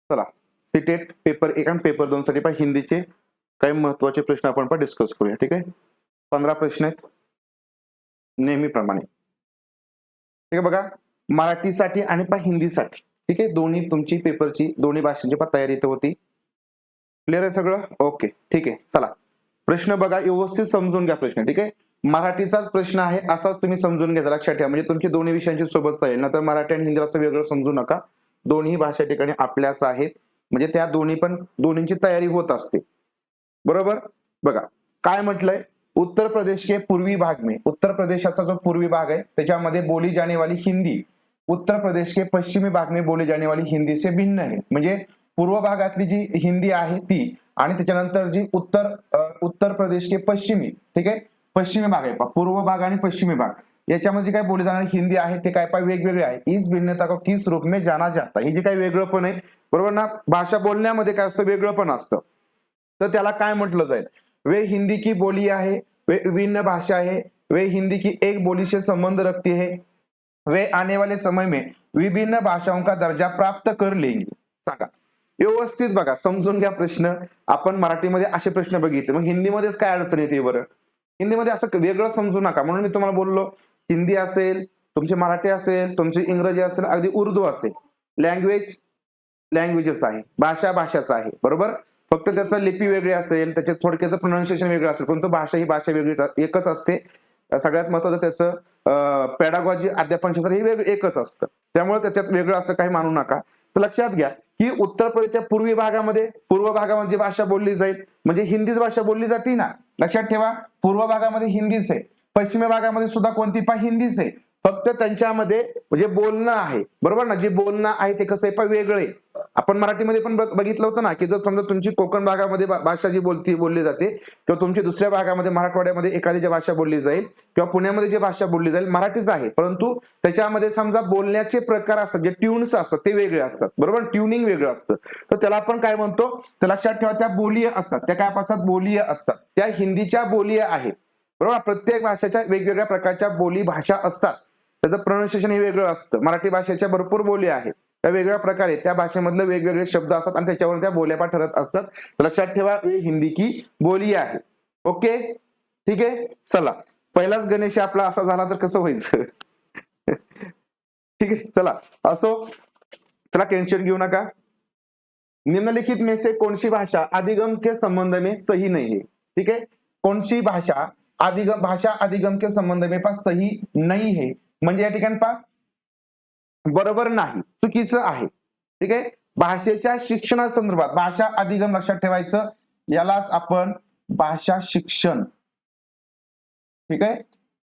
चला CTET paper 1 आणि paper 2 साठी पण हिंदीचे काही महत्वाचे प्रश्न आपण पण डिस्कस करूया. ठीक आहे, 15 प्रश्न आहेत नेहमीप्रमाणे. ठीक आहे, बघा मराठीसाठी आणि पण हिंदीसाठी. ठीक आहे, दोन्ही तुमची पेपरची दोन्ही भाषांची पण तयारी इथे होती. क्लिअर आहे सगळं? ओके ठीक आहे. चला प्रश्न बघा, व्यवस्थित समजून घ्या प्रश्न. ठीक आहे, मराठीचाच प्रश्न आहे असाच तुम्ही समजून घ्या, लक्षात ठेवा. म्हणजे तुमची दोन्ही विषयांची सोबत राहील, नंतर मराठी आणि हिंदी असं वेगळं समजू नका. दोन्ही भाषा ठिकाणी आपल्याच आहेत, म्हणजे त्या दोन्हींची तयारी होत असते. बरोबर. बघा काय म्हटलंय, उत्तर प्रदेश के पूर्वी भाग में, उत्तर प्रदेशाचा जो पूर्वी भाग आहे त्याच्यामध्ये बोली जाने वाली हिंदी उत्तर प्रदेश के पश्चिमी भाग में बोली जाने वाली हिंदी से भिन्न है. म्हणजे पूर्व भागातली जी हिंदी आहे ती आणि त्याच्यानंतर जी उत्तर प्रदेश के पश्चिमी, ठीक आहे, पश्चिमी भाग आहे, पूर्व भाग आणि पश्चिमी भाग याच्यामध्ये काय बोली जाणारी हिंदी आहे ते काय वेगवेगळे आहे. इस भिन्नता को किस रूप में जाना जाता, हे जे काही वेगळं पण आहे, बरोबर ना. भाषा बोलण्यामध्ये काय असतं, वेगळं पण असतं, तर त्याला काय म्हटलं जाईल. वे हिंदी की बोली आहे, वे विभिन्न भाषा है, वे हिंदी की एक बोली से संबंध रखती है, वे आने वाले समय में विभिन्न भाषाओं का दर्जा प्राप्त कर लेंगे. सांगा व्यवस्थित, बघा समजून घ्या प्रश्न. आपण मराठीमध्ये असे प्रश्न बघितले, मग हिंदीमध्येच काय अडचण येते बरं. हिंदीमध्ये असं वेगळं समजू नका, म्हणून मी तुम्हाला बोललो हिंदी असेल, तुमची मराठी असेल, तुमची इंग्रजी असेल, अगदी उर्दू असेल, लँग्वेजेस आहे, भाषाच आहे, बरोबर. फक्त त्याचं लिपी वेगळी असेल, त्याचे थोडक्याचं प्रोनाउन्सिएशन वेगळं असेल, परंतु भाषा ही भाषा वेगळी एकच असते. सगळ्यात महत्वाचं त्याचं पेडागॉजी अध्यापनशास्त्र हे एकच असतं, त्यामुळे त्याच्यात वेगळं असं काही मानू नका. तर लक्षात घ्या की उत्तर प्रदेशच्या पूर्व भागामध्ये भाषा बोलली जाईल, म्हणजे हिंदीच भाषा बोलली जाते ना. लक्षात ठेवा, पूर्व भागामध्ये हिंदीच आहे, पश्चिमी भागामध्ये सुद्धा कोणती पण हिंदीच आहे, फक्त त्यांच्यामध्ये म्हणजे बोलणं आहे, बरोबर ना. जे बोलणं आहे ते कसं आहे पण वेगळं आहे. आपण मराठीमध्ये पण बघितलं होतं ना की जर समजा तुमची कोकण भागामध्ये भाषा जी बोलली जाते, किंवा तुमची दुसऱ्या भागामध्ये मराठवाड्यामध्ये एखादी जी भाषा बोलली जाईल, किंवा पुण्यामध्ये जी भाषा बोलली जाईल मराठीच आहे, परंतु त्याच्यामध्ये समजा बोलण्याचे प्रकार असतात, जे ट्यून्स असतात ते वेगळे असतात, बरोबर. ट्युनिंग वेगळं असतं, तर त्याला आपण काय म्हणतो, तर लक्षात ठेवा त्या बोलीय असतात. त्या काय असतात, बोलीय असतात. त्या हिंदीच्या बोलीय आहेत, बरोबर. प्रत्येक भाषेच्या वेगवेगळ्या प्रकारच्या बोली भाषा असतात, त्याचं प्रोनाउन्सिएशन हे वेगळं असतं. मराठी भाषेच्या भरपूर बोली आहेत, त्या वेगळ्या प्रकारे त्या भाषेमधले वेगवेगळे शब्द असतात आणि त्याच्यावर त्या बोल्यापा ठरत असतात. लक्षात ठेवा हिंदी की बोली आहे. ओके ठीक आहे. चला पहिलाच गणेश आपला असा झाला तर कसं व्हायचं. ठीक आहे, चला असो, चला टेन्शन घेऊ नका. निम्नलिखित में से कौन सी भाषा अधिगम के संबंध में सही नहीं है. ठीक है, कौन सी भाषा अधिगम के संबंध में पास सही नहीं है, म्हणजे या ठिकाणी पा बरोबर नाही, चुकीचं आहे. ठीक आहे, भाषेच्या शिक्षणासंदर्भात भाषा अधिगम लक्षात ठेवायचं, यालाच आपण भाषा शिक्षण, ठीक आहे,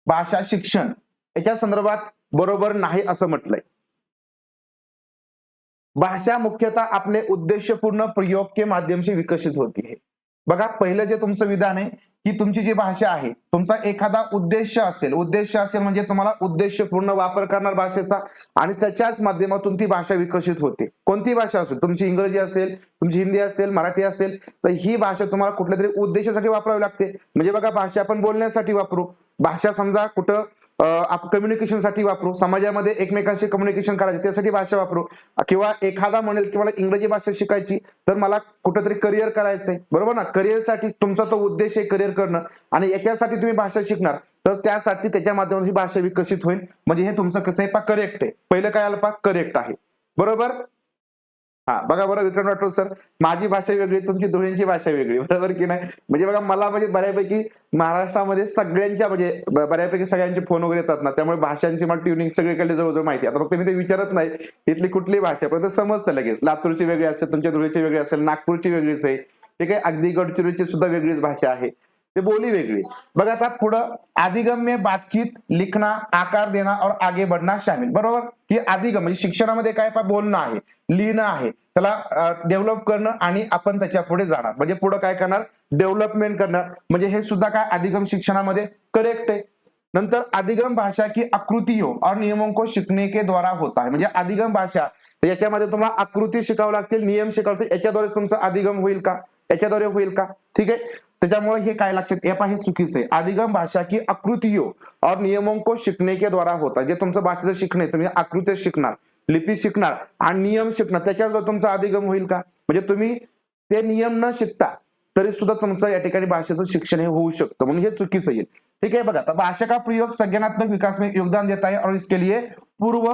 भाषा शिक्षण याच्या संदर्भात बरोबर नाही असं म्हटलंय. भाषा मुख्यतः अपने उद्देश्यपूर्ण प्रयोग के माध्यम से विकसित होती है. बघा पहिलं जे तुमचं विधान आहे की तुमची जी भाषा आहे, तुमचा एखादा उद्देश असेल म्हणजे तुम्हाला उद्देशपूर्ण वापर करणार भाषेचा, आणि त्याच्याच माध्यमातून ती भाषा विकसित होते. कोणती भाषा असेल, तुमची इंग्रजी असेल, तुमची हिंदी असेल, मराठी असेल, तर ही भाषा तुम्हाला कुठल्या तरी उद्देशासाठी वापरावी लागते. म्हणजे बघा भाषा आपण बोलण्यासाठी वापरू, भाषा समजा कुठं कम्युनिकेशन साठी वापरू, समाजामध्ये एकमेकांशी कम्युनिकेशन करायचे त्यासाठी भाषा वापरू, किंवा एखादा म्हणेल की मला इंग्रजी भाषा शिकायची तर मला कुठेतरी करिअर करायचंय, बरोबर ना. करिअरसाठी तुमचा तो उद्देश आहे करिअर करणं, आणि याच्यासाठी तुम्ही भाषा शिकणार, तर त्यासाठी त्याच्या माध्यमातून ही भाषा विकसित होईल. म्हणजे हे तुमचं कसं आहे पा करेक्ट आहे. पहिलं काय आलं पा करेक्ट आहे, बरोबर. हा बघा बरं विक्रम राठोड सर, माझी भाषा वेगळी, तुमची दोन्हींची भाषा वेगळी, बरोबर की नाही. म्हणजे बघा मला म्हणजे बऱ्यापैकी महाराष्ट्रामध्ये सगळ्यांच्या म्हणजे बऱ्यापैकी सगळ्यांचे फोन वगैरे येतात ना, त्यामुळे भाषांची मला ट्युनिंग सगळीकडे जवळजवळ माहिती. आता फक्त मी ते विचारत नाही इथली कुठली भाषा, पण ते समजतं लगेच. लातूरची वेगळी असेल, तुमच्या धुळेची वेगळी असेल, नागपूरची वेगळीच आहे, ठीक आहे, अगदी गडचिरोलीची सुद्धा वेगळीच भाषा आहे, ते बोली वेगळी. बघा आता पुढं, अधिगम में बातचीत, लिखना, आकार देना और आगे बढ़ना शामिल, बरोबर. की अधिगम म्हणजे शिक्षणामध्ये काय बोलणं आहे, लिहिणं आहे, त्याला डेव्हलप करणं आणि आपण त्याच्या पुढे जाणार, म्हणजे पुढे काय करणार, डेव्हलपमेंट करणार, म्हणजे हे सुद्धा काय अधिगम शिक्षणामध्ये करेक्ट आहे. नंतर अधिगम भाषा की आकृतियों और नियमों को सीखने के द्वारा होता है. म्हणजे अधिगम भाषा याच्यामध्ये तुम्हाला आकृती शिकावं लागतील, नियम शिकावं लागतील, याच्याद्वारे तुमचं अधिगम होईल का, याच्याद्वारे होईल का. ठीक आहे, त्याच्यामुळे हे काय लक्षात हे पाहिजे चुकीचं आहे. अधिगम भाषा की आकृतियों और नियमों को सीखने के द्वारा होता, जे तुमचं भाषेचं शिकणे तुम्ही आकृती शिकणार, लिपी शिकणार आणि नियम शिकणार, त्याच्यावर तुमचा अधिगम होईल का? म्हणजे तुम्ही ते नियम न शिकता तरी सुद्धा तुमचं या ठिकाणी भाषेचं शिक्षण हे होऊ शकतं, म्हणून हे चुकीचं येईल. ठीक है, बघा, भाषा का प्रयोग संज्ञानात्मक विकास में योगदान देता है और इसके लिए पूर्व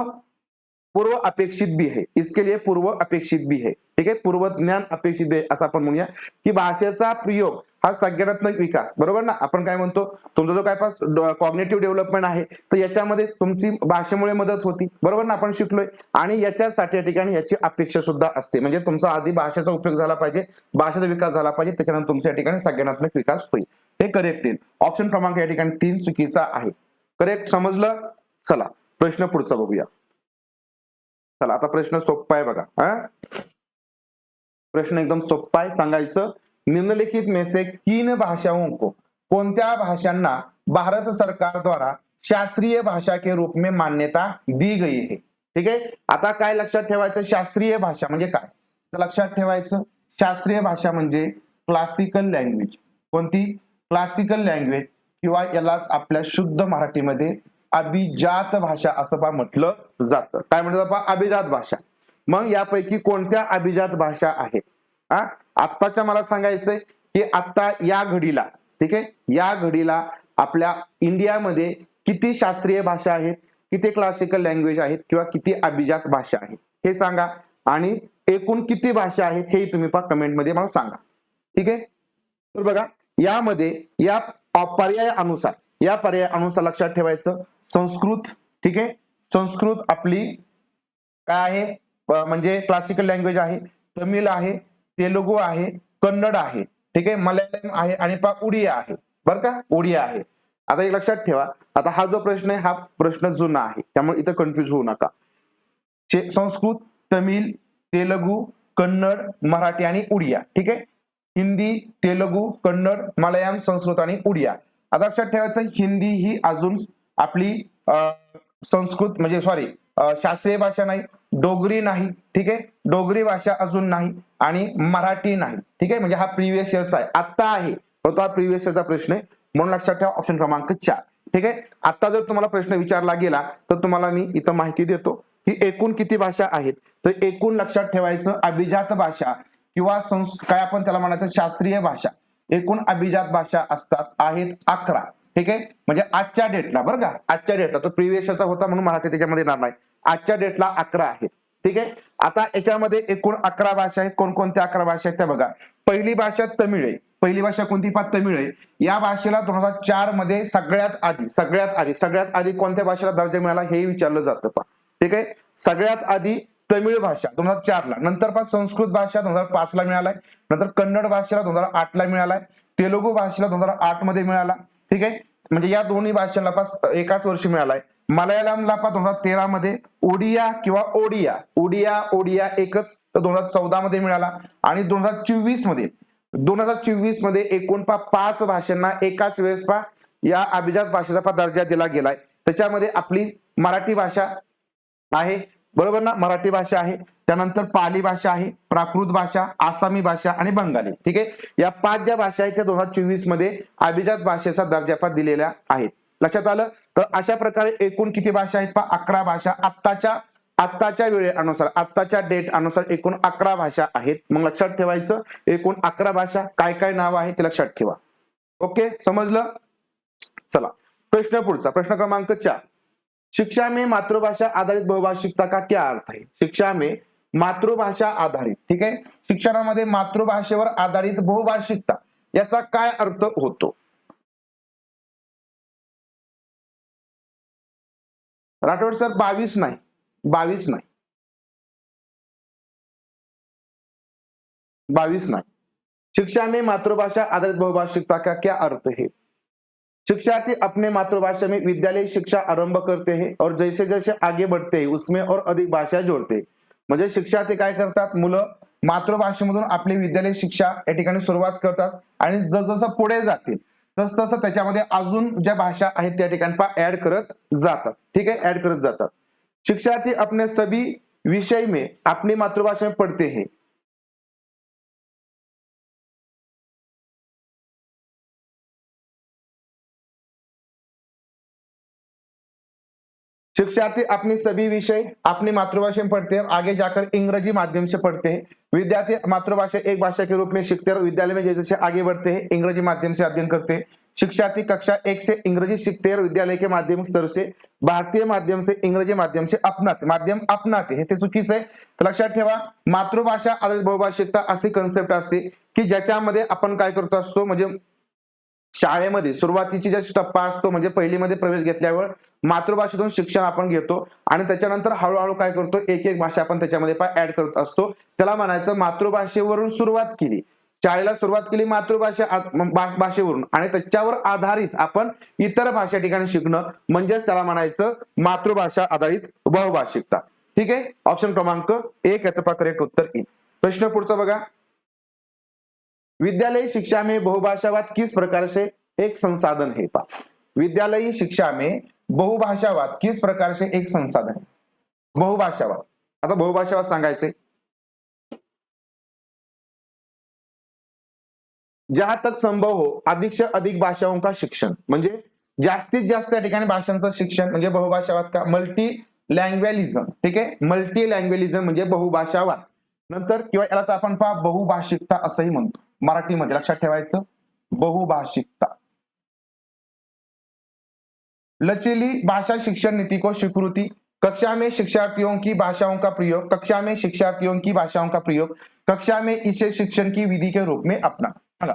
पूर्व अपेक्षित भी है, इसके लिए पूर्व अपेक्षित भी है. ठीक आहे, पूर्व ज्ञान अपेक्षित आहे असं आपण म्हणूया की भाषेचा प्रयोग हा संज्ञानात्मक विकास, बरोबर ना. आपण काय म्हणतो, तुमचा जो काय कॉग्निटिव्ह डेव्हलपमेंट आहे तर याच्यामध्ये तुमची भाषेमुळे मदत होती, बरोबर ना, आपण शिकलोय. आणि याच्यासाठी या ठिकाणी याची अपेक्षा सुद्धा असते, म्हणजे तुमचा आधी भाषेचा उपयोग झाला पाहिजे, भाषेचा विकास झाला पाहिजे, त्याच्यानंतर तुमच्या या ठिकाणी संज्ञानात्मक विकास होईल. हे करेक्ट येईल. ऑप्शन क्रमांक या ठिकाणी 3 चुकीचा आहे. करेक्ट समजलं. चला प्रश्न पुढचा बघूया. चला आता प्रश्न सोपा आहे बघा. प्रश्न एकदम सोपा आहे, सांगायचं. निम्नलिखित में से किन भाषाओं को, कोणत्या भाषांना भारत सरकार द्वारा शास्त्रीय भाषा के रूप में मान्यता दी गई है. ठीक आहे, आता काय लक्षात ठेवायचं, शास्त्रीय भाषा म्हणजे काय तर लक्षात ठेवायचं, शास्त्रीय भाषा म्हणजे क्लासिकल लँग्वेज. कोणती? क्लासिकल लँग्वेज, किंवा यालाच आपल्या शुद्ध मराठीमध्ये अभिजात भाषा असं पा म्हटलं जातं. काय म्हणतात पा? अभिजात भाषा. मग यापैकी कोणत्या अभिजात भाषा आहेत? आत्ताच्या मला सांगायचंय की आता या घडीला, ठीक आहे, या घडीला आपल्या इंडियामध्ये किती शास्त्रीय भाषा आहेत, किती क्लासिकल लँग्वेज आहेत, किंवा किती अभिजात भाषा आहेत हे सांगा. आणि एकूण किती भाषा आहेत हे तुम्ही पा कमेंटमध्ये मला सांगा. ठीक आहे, तर बघा यामध्ये या पर्यायानुसार, या पर्यायानुसार लक्षात ठेवायचं संस्कृत. ठीक आहे, संस्कृत आपली काय आहे म्हणजे क्लासिकल लँग्वेज आहे, तमिळ आहे, तेलुगू आहे, कन्नड आहे, ठीक आहे, मल्याळम आहे आणि उडिया आहे, बरं का, उडिया आहे. आता एक लक्षात ठेवा, आता हा जो प्रश्न आहे हा प्रश्न जुना आहे, त्यामुळे इथं कन्फ्युज होऊ नका. संस्कृत, तमिळ, तेलुगू, कन्नड, मराठी आणि उडिया. ठीक आहे, हिंदी, तेलुगू, कन्नड, मल्याळम, संस्कृत आणि उडिया. आता लक्षात ठेवायचं हिंदी ही अजून आपली संस्कृत म्हणजे सॉरी शास्त्रीय भाषा नाही, डोगरी नाही, ठीक आहे, डोगरी भाषा अजून नाही आणि मराठी नाही. ठीक आहे, म्हणजे हा प्रिव्हियस इयरचा आहे, आता आहे परंतु हा प्रिव्हियस इयरचा प्रश्न आहे, म्हणून लक्षात ठेवा ऑप्शन क्रमांक 4. ठीक आहे, आता जर तुम्हाला प्रश्न विचारला गेला तर तुम्हाला मी इथं माहिती देतो की एकूण किती भाषा आहेत. तर एकूण लक्षात ठेवायचं अभिजात भाषा किंवा काय आपण त्याला म्हणायचं शास्त्रीय भाषा, एकूण अभिजात भाषा असतात आहेत 11. ठीक आहे, म्हणजे आजच्या डेटला, बरं का, आजच्या डेटला, तो प्रिव्हियस इयरचा होता म्हणून मराठी त्याच्यामध्ये येणार नाही, आजच्या डेटला 11 आहेत. ठीक आहे, आता याच्यामध्ये एकूण 11 भाषा आहेत. कोणकोणत्या 11 भाषा आहेत त्या बघा. पहिली भाषा तमिळ आहे. पहिली भाषा कोणती? तमिळ आहे. या भाषेला 2004 मध्ये सगळ्यात आधी कोणत्या भाषेला दर्जा मिळाला हे विचारलं जातं पा. ठीक आहे, सगळ्यात आधी तमिळ भाषा 2004 ला, नंतर संस्कृत भाषा 2005 ला मिळालाय, नंतर कन्नड भाषेला 2008 ला मिळालाय, तेलुगू भाषेला 2008 मध्ये मिळाला. ठीक आहे, म्हणजे या दोन्ही भाषांना एकाच वर्षी मिळालाय. मल्याळमला 2013 मध्ये, ओडिया किंवा ओडिया एकच 2014 मध्ये मिळाला आणि 2024 मध्ये एकूण 5 भाषांना एकाच वेळेस या अभिजात भाषेचा दर्जा दिला गेलाय. त्याच्यामध्ये आपली मराठी भाषा आहे, बरोबर ना, मराठी भाषा आहे, त्यानंतर पाली भाषा आहे, प्राकृत भाषा, आसामी भाषा आणि बंगाली. ठीक आहे, या 5 ज्या भाषा आहेत त्या 2024 मध्ये अभिजात भाषेचा दर्जा दिलेल्या आहेत. लक्षात आलं. तर अशा प्रकारे एकूण किती भाषा आहेत? 11 भाषा आत्ताच्या वेळेनुसार, आत्ताच्या डेट अनुसार एकूण 11 भाषा आहेत. मग लक्षात ठेवायचं एकूण 11 भाषा, काय काय नाव आहे ते लक्षात ठेवा. ओके, समजलं. चला प्रश्न पुढचा, प्रश्न क्रमांक 4. शिक्षा में मातृभाषा आधारित बहुभाषिकता का क्या अर्थ है? शिक्षा में मातृभाषा आधारित, ठीक आहे, शिक्षणामध्ये मातृभाषेवर आधारित बहुभाषिकता याचा काय अर्थ होतो? राठोड सर 22 नाही, 22 नाही. शिक्षा में मातृभाषा आधारित बहुभाषिकता का क्या अर्थ है? शिक्षार्थी अपने मातृभाषा में विद्यालय शिक्षा आरंभ करते हैं और जैसे जैसे आगे बढ़ते हैं उसमें और अधिक भाषा जोड़ते हैं. म्हणजे शिक्षार्थी काय करतात, मुलं मातृभाषेमधून आपली विद्यालय शिक्षा या ठिकाणी सुरुवात करतात आणि जसजसं पुढे जातील तसतसं त्याच्यामध्ये अजून ज्या भाषा आहेत त्या ठिकाणी ऍड करत जातात. ठीक आहे, ऍड करत जातात. शिक्षार्थी अपने सभी विषय में अपनी मातृभाषा में पढ़ते हैं. शिक्षार्थी अपनी सभी विषय अपनी मातृभाषा में पढ़ते हैं और आगे जाकर इंग्रजी माध्यम से पढ़ते हैं। विद्यार्थी मातृभाषा एक भाषा के रूप में सीखते हैं और विद्यालय में जैसे जैसे आगे बढ़ते हैं इंग्रजी माध्यम से अध्ययन करते हैं। शिक्षार्थी कक्षा 1 से इंग्रजी सीखते हैं और विद्यालय के माध्यमिक स्तर से भारतीय माध्यम से इंग्रजी माध्यम से माध्यम अपनाते हे ते चुकीचं आहे। तर लक्षात ठेवा, मातृभाषा आधारित बहुभाषिकता अशी कन्सेप्ट असते की ज्याच्यामध्ये आपण काय करतो असतो, म्हणजे शाळेमध्ये सुरुवातीची जे टप्पा असतो म्हणजे पहिलीमध्ये प्रवेश घेतल्यावर मातृभाषेतून शिक्षण आपण घेतो आणि त्याच्यानंतर हळूहळू काय करतो, एक एक भाषा आपण त्याच्यामध्ये ऍड करत असतो। त्याला म्हणायचं मातृभाषेवरून सुरुवात केली, शाळेला सुरुवात केली भाषेवरून आणि त्याच्यावर आधारित आपण इतर भाषा ठिकाणी शिकणं म्हणजेच त्याला म्हणायचं मातृभाषा आधारित बहुभाषिकता। ठीक आहे, ऑप्शन क्रमांक 1 याचं करेक्ट उत्तर येईल। प्रश्न पुढचा बघा, विद्यालयी शिक्षा में बहुभाषावाद किस प्रकार से एक संसाधन है। विद्यालयी शिक्षा में बहुभाषावाद किस प्रकार से एक संसाधन है। बहुभाषावाद, आता बहुभाषावाद सांगायचे, जहां तक संभव हो अधिक से अधिक भाषाओं का शिक्षण, म्हणजे जास्तीत जास्त या ठिकाणी भाषांचं शिक्षण म्हणजे बहुभाषावाद का। मल्टी लँग्वेलिझम, ठीक आहे, मल्टी लँग्वेलिझम म्हणजे बहुभाषावाद। नंतर किंवा याला आपण पहा बहुभाषिकता असंही म्हणतो मराठीमध्ये, लक्षात ठेवायचं बहुभाषिकता। लचीली भाषा शिक्षण नीति को स्वीकृति, कक्षा में शिक्षार्थियों की भाषाओं का प्रयोग, कक्षा में शिक्षार्थियों की भाषाओं का प्रयोग, कक्षा में इसे शिक्षण की विधि के रूप में अपना।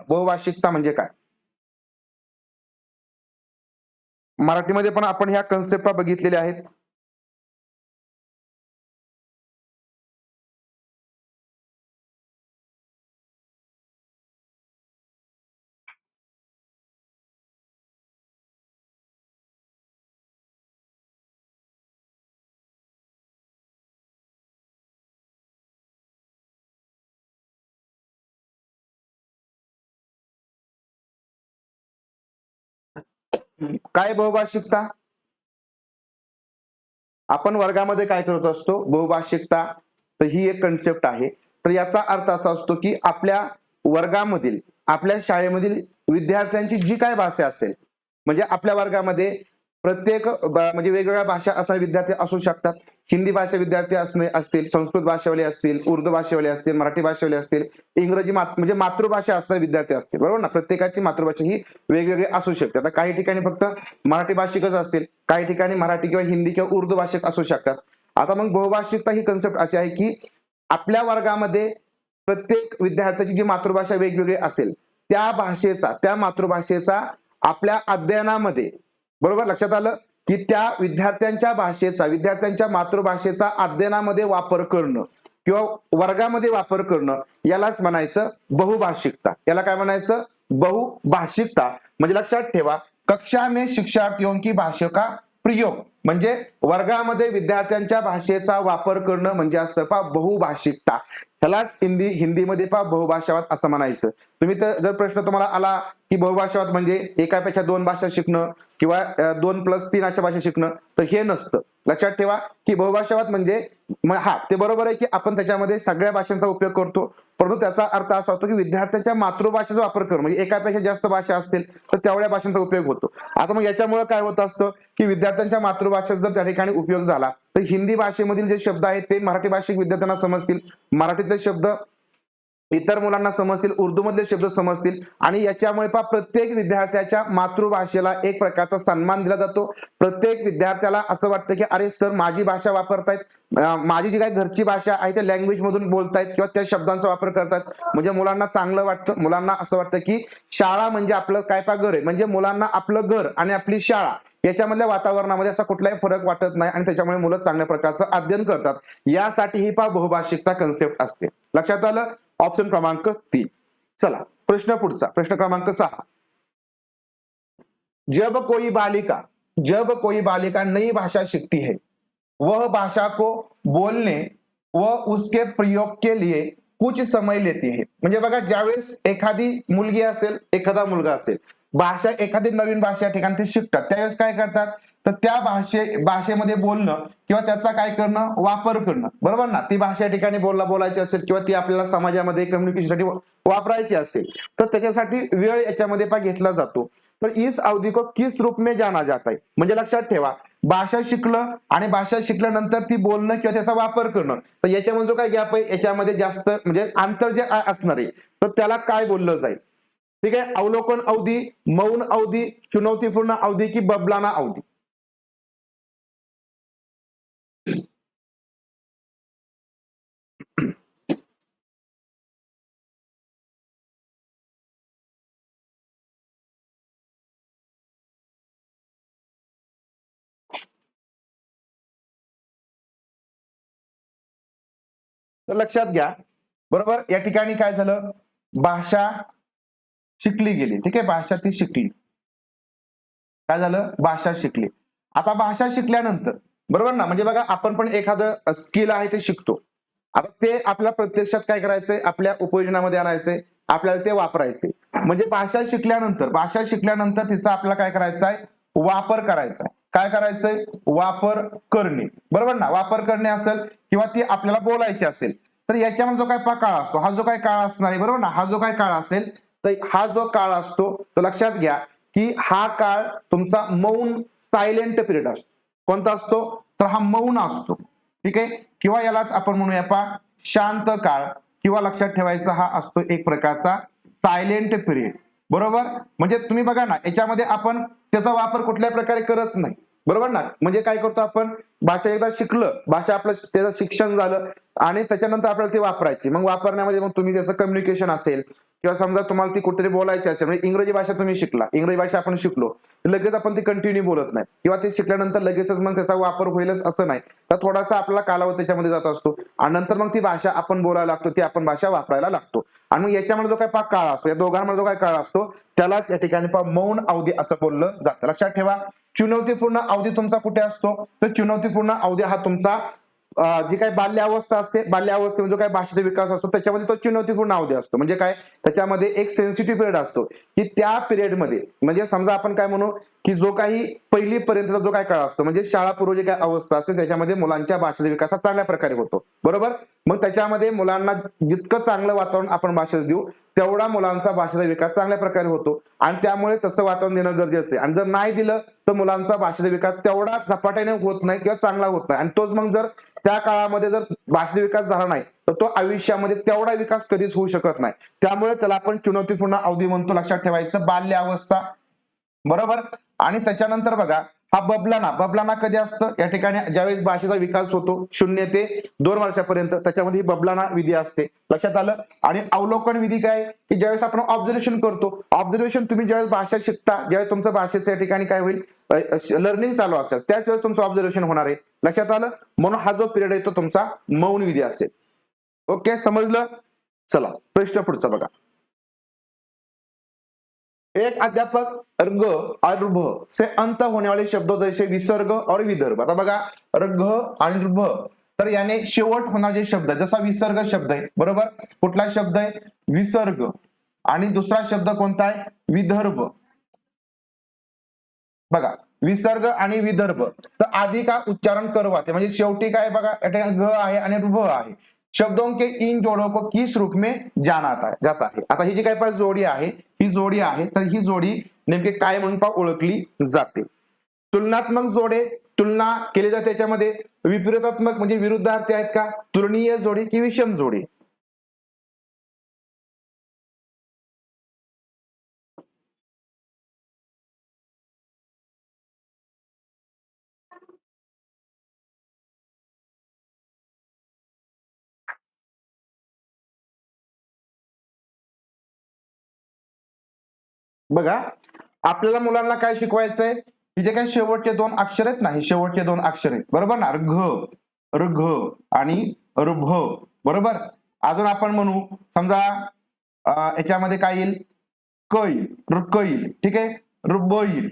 बहुभाषिकता म्हणजे काय, मराठीमध्ये पण आपण ह्या कन्सेप्ट बघितलेल्या आहेत। काय बहुभाषिकता, आपण वर्गामध्ये काय करत असतो बहुभाषिकता, तर ही एक कन्सेप्ट आहे। तर याचा अर्थ असा असतो की आपल्या वर्गामधील आपल्या शाळेमधील विद्यार्थ्यांची जी काय भाषा असेल, म्हणजे आपल्या वर्गामध्ये प्रत्येक म्हणजे वेगवेगळ्या भाषा असणारे विद्यार्थी असू शकतात। हिंदी भाषा विद्यार्थी असतील, संस्कृत भाषावाले असतील, उर्दू भाषावाले असतील, मराठी भाषावाले असतील, इंग्रजी म्हणजे मातृभाषा असणारे विद्यार्थी असतील, बरोबर ना। प्रत्येकाची मातृभाषा ही वेगवेगळी असू शकते। आता काही ठिकाणी फक्त मराठी भाषिकच असतील, काही ठिकाणी मराठी किंवा हिंदी किंवा उर्दू भाषिक असू शकतात। आता मग बहुभाषिकता ही कन्सेप्ट अशी आहे की आपल्या वर्गामध्ये प्रत्येक विद्यार्थ्याची जी मातृभाषा वेगवेगळी असेल त्या भाषेचा, त्या मातृभाषेचा आपल्या अध्ययनामध्ये, बरोबर लक्षात आलं, की त्या विद्यार्थ्यांच्या भाषेचा, विद्यार्थ्यांच्या मातृभाषेचा अध्ययनामध्ये वापर करणं किंवा वर्गामध्ये वापर करणं यालाच म्हणायचं बहुभाषिकता। याला काय म्हणायचं, बहुभाषिकता। म्हणजे लक्षात ठेवा, कक्षा में शिक्षार्थियों की भाषा का प्रयोग म्हणजे वर्गामध्ये विद्यार्थ्यांच्या भाषेचा वापर करणं म्हणजे असतं पहा बहुभाषिकता। ह्यालाच हिंदीमध्ये पहा बहुभाषावाद असं म्हणायचं। तुम्ही जर प्रश्न तुम्हाला आला की बहुभाषावाद म्हणजे एकापेक्षा 2 भाषा शिकणं किंवा 2+3 अशा भाषा शिकणं, तर हे नसतं। लक्षात ठेवा की बहुभाषावाद म्हणजे हा ते बरोबर आहे की आपण त्याच्यामध्ये सगळ्या भाषांचा उपयोग करतो, परंतु त्याचा अर्थ असा होतो की विद्यार्थ्यांच्या मातृभाषेचा वापर करणं, म्हणजे एकापेक्षा जास्त भाषा असतील तर तेवढ्या भाषांचा उपयोग होतो। आता मग याच्यामुळे काय होत असतं की विद्यार्थ्यांच्या मातृभाषेचा जर त्या ठिकाणी उपयोग झाला तर हिंदी भाषेमधील जे शब्द आहेत ते मराठी भाषिक विद्यार्थ्यांना समजतील, मराठीतले शब्द इतर मुलांना समजतील, उर्दू मधले शब्द समजतील आणि याच्यामुळे पहा प्रत्येक विद्यार्थ्याच्या मातृभाषेला एक प्रकारचा सन्मान दिला जातो। प्रत्येक विद्यार्थ्याला असं वाटतं की अरे सर माझी भाषा वापरतायत, माझी जी काही घरची भाषा आहे त्या लँग्वेज मधून बोलतायत किंवा त्या शब्दांचा वापर करतात, म्हणजे मुलांना चांगलं वाटतं। मुलांना असं वाटतं की शाळा म्हणजे आपलं काय पा घर आहे, म्हणजे मुलांना आपलं घर आणि आपली शाळा याच्यामधल्या वातावरणामध्ये असा कुठलाही फरक वाटत नाही आणि त्याच्यामुळे मुलं चांगल्या प्रकारचं अध्ययन करतात। यासाठी ही पहा बहुभाषिकता कन्सेप्ट असते। लक्षात आलं, ऑप्शन क्रमांक 3। चला प्रश्न पुढचा, प्रश्न क्रमांक 6। जब कोई बालिका नई भाषा सीखती है वह भाषा को बोलने व उसके प्रयोग के लिए कुछ समय लेती है। म्हणजे बघा ज्यावेळेस एखादी मुलगी असेल, एखादा मुलगा असेल, भाषा एखादी नवीन भाषा या ठिकाणी ते शिकतात, त्यावेळेस काय करतात, तर तर त्या भाषेमध्ये बोलणं किंवा त्याचा काय करणं, वापर करणं, बरोबर ना. ती भाषा या ठिकाणी बोलायची असेल किंवा ती आपल्याला समाजामध्ये कम्युनिकेशनसाठी वापरायची असेल तर त्याच्यासाठी वेळ याच्यामध्ये घेतला जातो. तर इस अवधि को किस रूप में जाना जाता है, म्हणजे लक्षात ठेवा, भाषा शिकलं आणि भाषा शिकल्यानंतर ती बोलणं किंवा त्याचा वापर करणं, तर याच्यामध्ये जो काय गॅप आहे याच्यामध्ये जास्त म्हणजे अंतर जे असणार आहे तर त्याला काय बोललं जाईल. ठीक आहे, अवलोकन अवधी, मौन अवधी, चुनौतीपूर्ण अवधी की बबलाना अवधी. तर लक्षात घ्या, बरोबर, या ठिकाणी काय झालं, भाषा शिकली गेली. ठीक आहे, भाषा ती शिकली, काय झालं, भाषा शिकली. आता भाषा शिकल्यानंतर, बरोबर ना, म्हणजे बघा आपण पण एखादं स्किल आहे ते शिकतो. आता ते आपल्या प्रत्यक्षात काय करायचंय, आपल्या उपयोजनामध्ये आणायचंय, आपल्याला ते वापरायचे. म्हणजे भाषा शिकल्यानंतर तिचा आपल्याला काय करायचं आहे, वापर करायचा आहे. काय करायचंय, वापर करणे, बरोबर ना. वापर करणे असेल किंवा ती आपल्याला बोलायची असेल तर याच्यामध्ये जो काय काळ असतो, हा जो काय काळ असणार आहे, बरोबर ना, हा जो काय काळ असेल तर हा जो काळ असतो तो लक्षात घ्या की हा काळ तुमचा मौन सायलेंट पिरियड असतो. कोणता असतो, तर हा मौन असतो. ठीक आहे, किंवा यालाच आपण म्हणूया शांत काळ, किंवा लक्षात ठेवायचा हा असतो एक प्रकारचा सायलेंट पिरियड, बरोबर. म्हणजे तुम्ही बघा ना, याच्यामध्ये आपण त्याचा वापर कुठल्या प्रकारे करत नाही, बरोबर ना. म्हणजे काय करतो आपण, भाषा एकदा शिकलं, भाषा आपलं त्याचं शिक्षण झालं आणि त्याच्यानंतर आपल्याला ती वापरायची. मग वापरण्यामध्ये मग तुम्ही त्याचं कम्युनिकेशन असेल किंवा समजा तुम्हाला ती कुठेतरी बोलायची असेल, म्हणजे इंग्रजी भाषा तुम्ही शिकला, इंग्रजी भाषा आपण शिकलो, लगेच आपण ती कंटिन्यू बोलत नाही किंवा ते शिकल्यानंतर लगेचच मग त्याचा वापर होईलच असं नाही. तर थोडासा आपला कालावधी त्याच्यामध्ये जात असतो आणि नंतर मग ती भाषा आपण बोलायला लागतो, ती आपण भाषा वापरायला लागतो. आणि मग याच्यामध्ये जो काय काळ असतो, या दोघांमध्ये जो काय काळ असतो त्यालाच या ठिकाणी मौन अवधी असं बोललं जातं. लक्षात ठेवा, चुनौतीपूर्ण अवधी तुमचा कुठे असतो, तर चुनौतीपूर्ण अवधी हा तुमचा जी काही बाल्यावस्था असते, बाल्यावस्थेमध्ये जो काही भाषेचा विकास असतो त्याच्यामध्ये तो चुनौतीपूर्ण अवधी असतो. म्हणजे काय, त्याच्यामध्ये एक सेन्सिटिव्ह पिरियड असतो की त्या पिरियडमध्ये, म्हणजे समजा आपण काय म्हणू की जो काही पहिली पर्यंतचा जो काय काळ असतो, म्हणजे शाळापूर्व जी काही अवस्था असते त्याच्यामध्ये मुलांच्या भाषेचा विकास चांगल्या प्रकारे होतो, बरोबर. मग त्याच्यामध्ये मुलांना जितकं चांगलं वातावरण आपण भाषेला देऊ तेवढा मुलांचा भाषेचा विकास चांगल्या प्रकारे होतो आणि त्यामुळे तसं वातावरण देणं गरजेचं आहे. आणि जर नाही दिलं तर मुलांचा भाषेचा विकास तेवढा झपाट्याने होत नाही किंवा चांगला होत नाही. आणि तोच मग जर त्या काळामध्ये जर भाषेचा विकास झाला नाही तर तो आयुष्यामध्ये तेवढा विकास कधीच होऊ शकत नाही. त्यामुळे त्याला आपण चुनौतीपूर्ण अवधी म्हणतो. लक्षात ठेवायचं, बाल्यावस्था, बरोबर. आणि त्याच्यानंतर बघा हा बबलाना कधी असतं, या ठिकाणी ज्यावेळेस भाषेचा विकास होतो 0 ते 2 वर्षापर्यंत, त्याच्यामध्ये बबलाना विधी असते. लक्षात आलं. आणि अवलोकन विधी काय, की ज्यावेळेस आपण ऑब्झर्वेशन करतो, ऑब्झर्वेशन तुम्ही ज्यावेळेस भाषा शिकता, ज्यावेळेस तुमचं भाषेचं या ठिकाणी काय होईल, लर्निंग चालू असेल त्याच वेळेस तुमचं ऑब्झर्वेशन होणार आहे. लक्षात आलं. म्हणून हा जो पिरियड आहे तो तुमचा मौन विधी असेल. ओके, समजलं. चला प्रश्न पुढचा बघा. एक अध्यापक र्ग और भ से अंत होने वाले शब्दों जैसे विसर्ग और विदर्भ. आता बघा र्ग आणि भ, तर याने शेवट होणार जे शब्द, जसा विसर्ग शब्द आहे, बरोबर. कुठला शब्द आहे, विसर्ग. आणि दुसरा शब्द कोणता आहे, विदर्भ. बघा विसर्ग आणि विदर्भ, तर आधी का उच्चारण करवाते, म्हणजे शेवटी काय बघा ग आहे आणि भ आहे. शब्दों के इन जोड़ों को किस रूप में जाना जाता है. आता ही जी काय जोडी आहे, ही जोडी आहे, तर ही जोडी नेमके काय म्हणून ओळखली जाते. तुलनात्मक जोडे, तुलना केली जाते त्याच्यामध्ये. विपरीतात्मक म्हणजे विरुद्धार्थी आहेत का, तुलनीय जोडी की विषम जोडी. बघा आपल्याला मुलांना काय शिकवायचंय, की जे काही शेवटचे 2 अक्षर आहेत ना, हे शेवटचे 2 अक्षर आहेत, बरोबर ना. र्घ आणि ऋभ, बरोबर. अजून आपण म्हणू समजा याच्यामध्ये काय येईल, क येईल, ऋक येईल, ठीक आहे, ऋब येईल,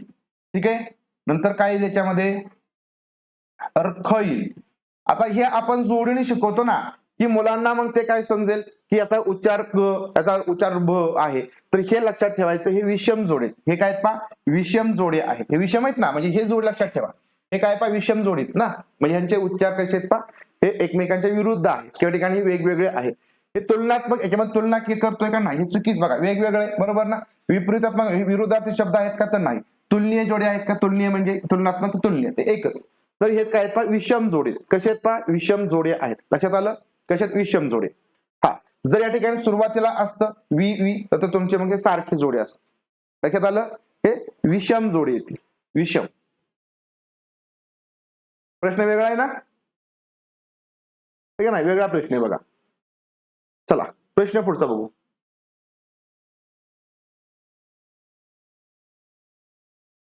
ठीक आहे. नंतर काय येईल याच्यामध्ये, अर्ख येईल. आता हे आपण जोडीने शिकवतो ना, की मुलांना मग ते काय समजेल की याचा उच्चार क, याचा उच्चार भ आहे. तर हे लक्षात ठेवायचं, हे विषम जोडे. हे काय पहा, विषम जोडे आहेत, हे विषम आहेत ना, म्हणजे हे जोड लक्षात ठेवा. हे काय पहा विषम जोडीत ना, म्हणजे ह्यांचे उच्चार कसे आहेत पहा, हे एकमेकांच्या विरुद्ध आहेत किंवा ठिकाणी वेगवेगळे आहेत. हे तुलनात्मक, याच्यामध्ये तुलना करतोय का नाही हे चुकीच बघा, वेगवेगळे बरोबर ना. विपरीतात्मक विरोधार्थी शब्द आहेत का, तर नाही. तुलनीय जोडे आहेत का, तुलनीय म्हणजे तुलनात्मक तुलनीय ते एकच. तर हे काय आहेत पहा विषम जोडे. कसे आहेत पहा विषम जोडे आहेत. लक्षात आलं, कशात विषम जोडे. हा जर या ठिकाणी सुरुवातीला असतं वी वी तर तुमचे म्हणजे सारखे जोडे असतात. लक्षात आलं, हे विषम जोडे येतील. विषम. प्रश्न वेगळा आहे ना, नाही वेगळा प्रश्न आहे बघा. चला प्रश्न पुढचा बघू.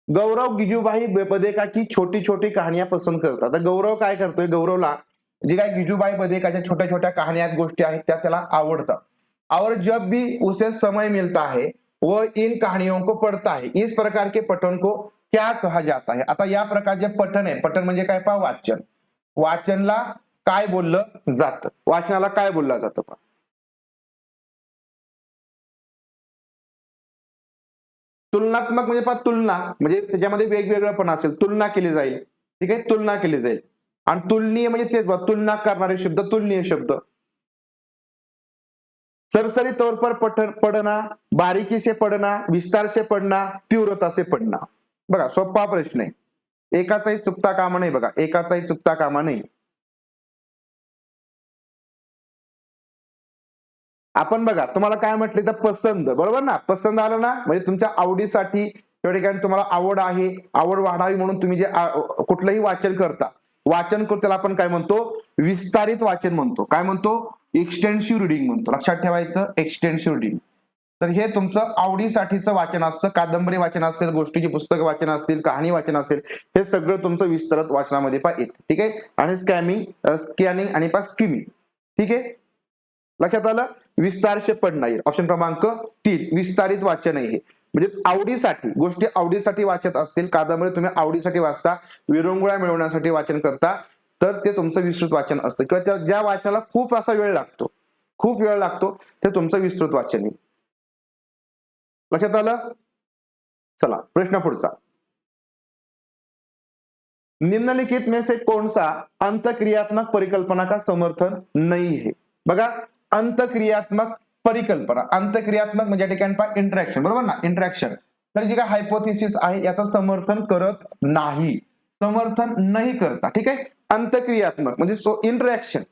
गौरव गिजूभाई बदेका की छोटी छोटी कहानियां पसंत करतात. आता गौरव काय करतोय, गौरवला जे काय गिजूभाई बदेकाच्या छोट्या छोट्या कहानियां गोष्टी आहेत त्या त्याला आवडतात. और जब भी उसे समय मिलता है वो इन कहानियों को पढ़ता है. इस प्रकार के पठन को क्या कहा जाता है. आता या प्रकारचे पठन आहे, पठन म्हणजे काय पहा वाचन. वाचनला काय बोललं जातं, वाचनाला काय बोललं जातं पहा. तुलनात्मक म्हणजे पहा तुलना म्हणजे त्याच्यामध्ये वेगवेगळं पण असेल, तुलना केली जाईल. ठीक आहे, तुलना केली जाईल. आणि तुलनीय म्हणजे तेच बघा, तुलना करणारे शब्द तुलनीय शब्द. सरसरी तौर पर पढ़ना, बारीकी से पढ़ना, विस्तार से पढ़ना, तीव्रता से पढ़ना. बघा सोपा प्रश्न आहे, एकाचाही चुकता कामा नाही. बघा एकाचाही चुकता कामा नाही. आपण बघा तुम्हाला काय म्हटले तर पसंत, बरोबर ना. पसंत आलं ना म्हणजे तुमच्या आवडीसाठी त्या ठिकाणी तुम्हाला आवड आहे, आवड वाढावी म्हणून तुम्ही जे कुठलंही वाचन करता, वाचन करतो त्याला आपण काय म्हणतो, विस्तारित वाचन म्हणतो. काय म्हणतो, एक्सटेन्सिव्ह रिडिंग म्हणतो. लक्षात ठेवायचं, एक्सटेन्सिव्ह रिडिंग. तर हे तुमचं आवडीसाठीचं वाचन असतं. कादंबरी वाचन असेल, गोष्टीची पुस्तकं वाचन असतील, कहाणी वाचन असेल, हे सगळं तुमचं विस्तृत वाचनामध्ये पहा येतं. ठीक आहे. आणि स्कॅनिंग आणि पहा स्किमिंग. ठीक आहे, लक्षात आलं. विस्तार से पढ़ना येईल, ऑप्शन क्रमांक 3 विस्तारित वाचन आहे. म्हणजे आवडीसाठी, गोष्टी आवडीसाठी वाचत असतील, कादंबरी तुम्ही आवडीसाठी वाचता, विरंगुळा मिळवण्यासाठी वाचन करता, तर ते तुमचं विस्तृत वाचन असतं. किंवा ज्या वाचनाला खूप असा वेळ लागतो, खूप वेळ लागतो, ते तुमचं विस्तृत वाचन आहे. लक्षात आलं. चला प्रश्न पुढचा. निम्नलिखित में से कौन सा अंतक्रियात्मक परिकल्पना का समर्थन नहीं है. बघा अंतक्रियात्मक परिकल्पना, अंतक्रियात्मक म्हणजे ठिकाणी पहा इंटरॅक्शन, बरोबर ना, इंटरॅक्शन. तर जी काय हायपोथेसिस आहे याचं समर्थन करत नाही, समर्थन नाही करता. ठीक आहे, अंतक्रियात्मक म्हणजे इंटरॅक्शन,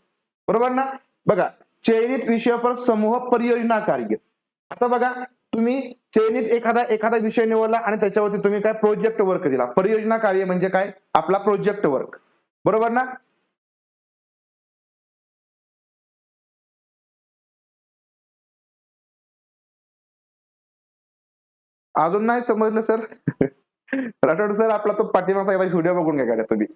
बरोबर ना. बघा चयनित विषय पर समूह परियोजना कार्य. आता बघा तुम्ही चयनित एखादा विषय निवडला आणि त्याच्यावरती तुम्ही काय प्रोजेक्ट वर्क दिला. परियोजना कार्य म्हणजे काय, आपला प्रोजेक्ट वर्क, बरोबर ना. अजून नाही समजलं सर. राठोड सर आपला तो पाठीमागचा एकदा व्हिडिओ बघून घ्या का तुम्ही.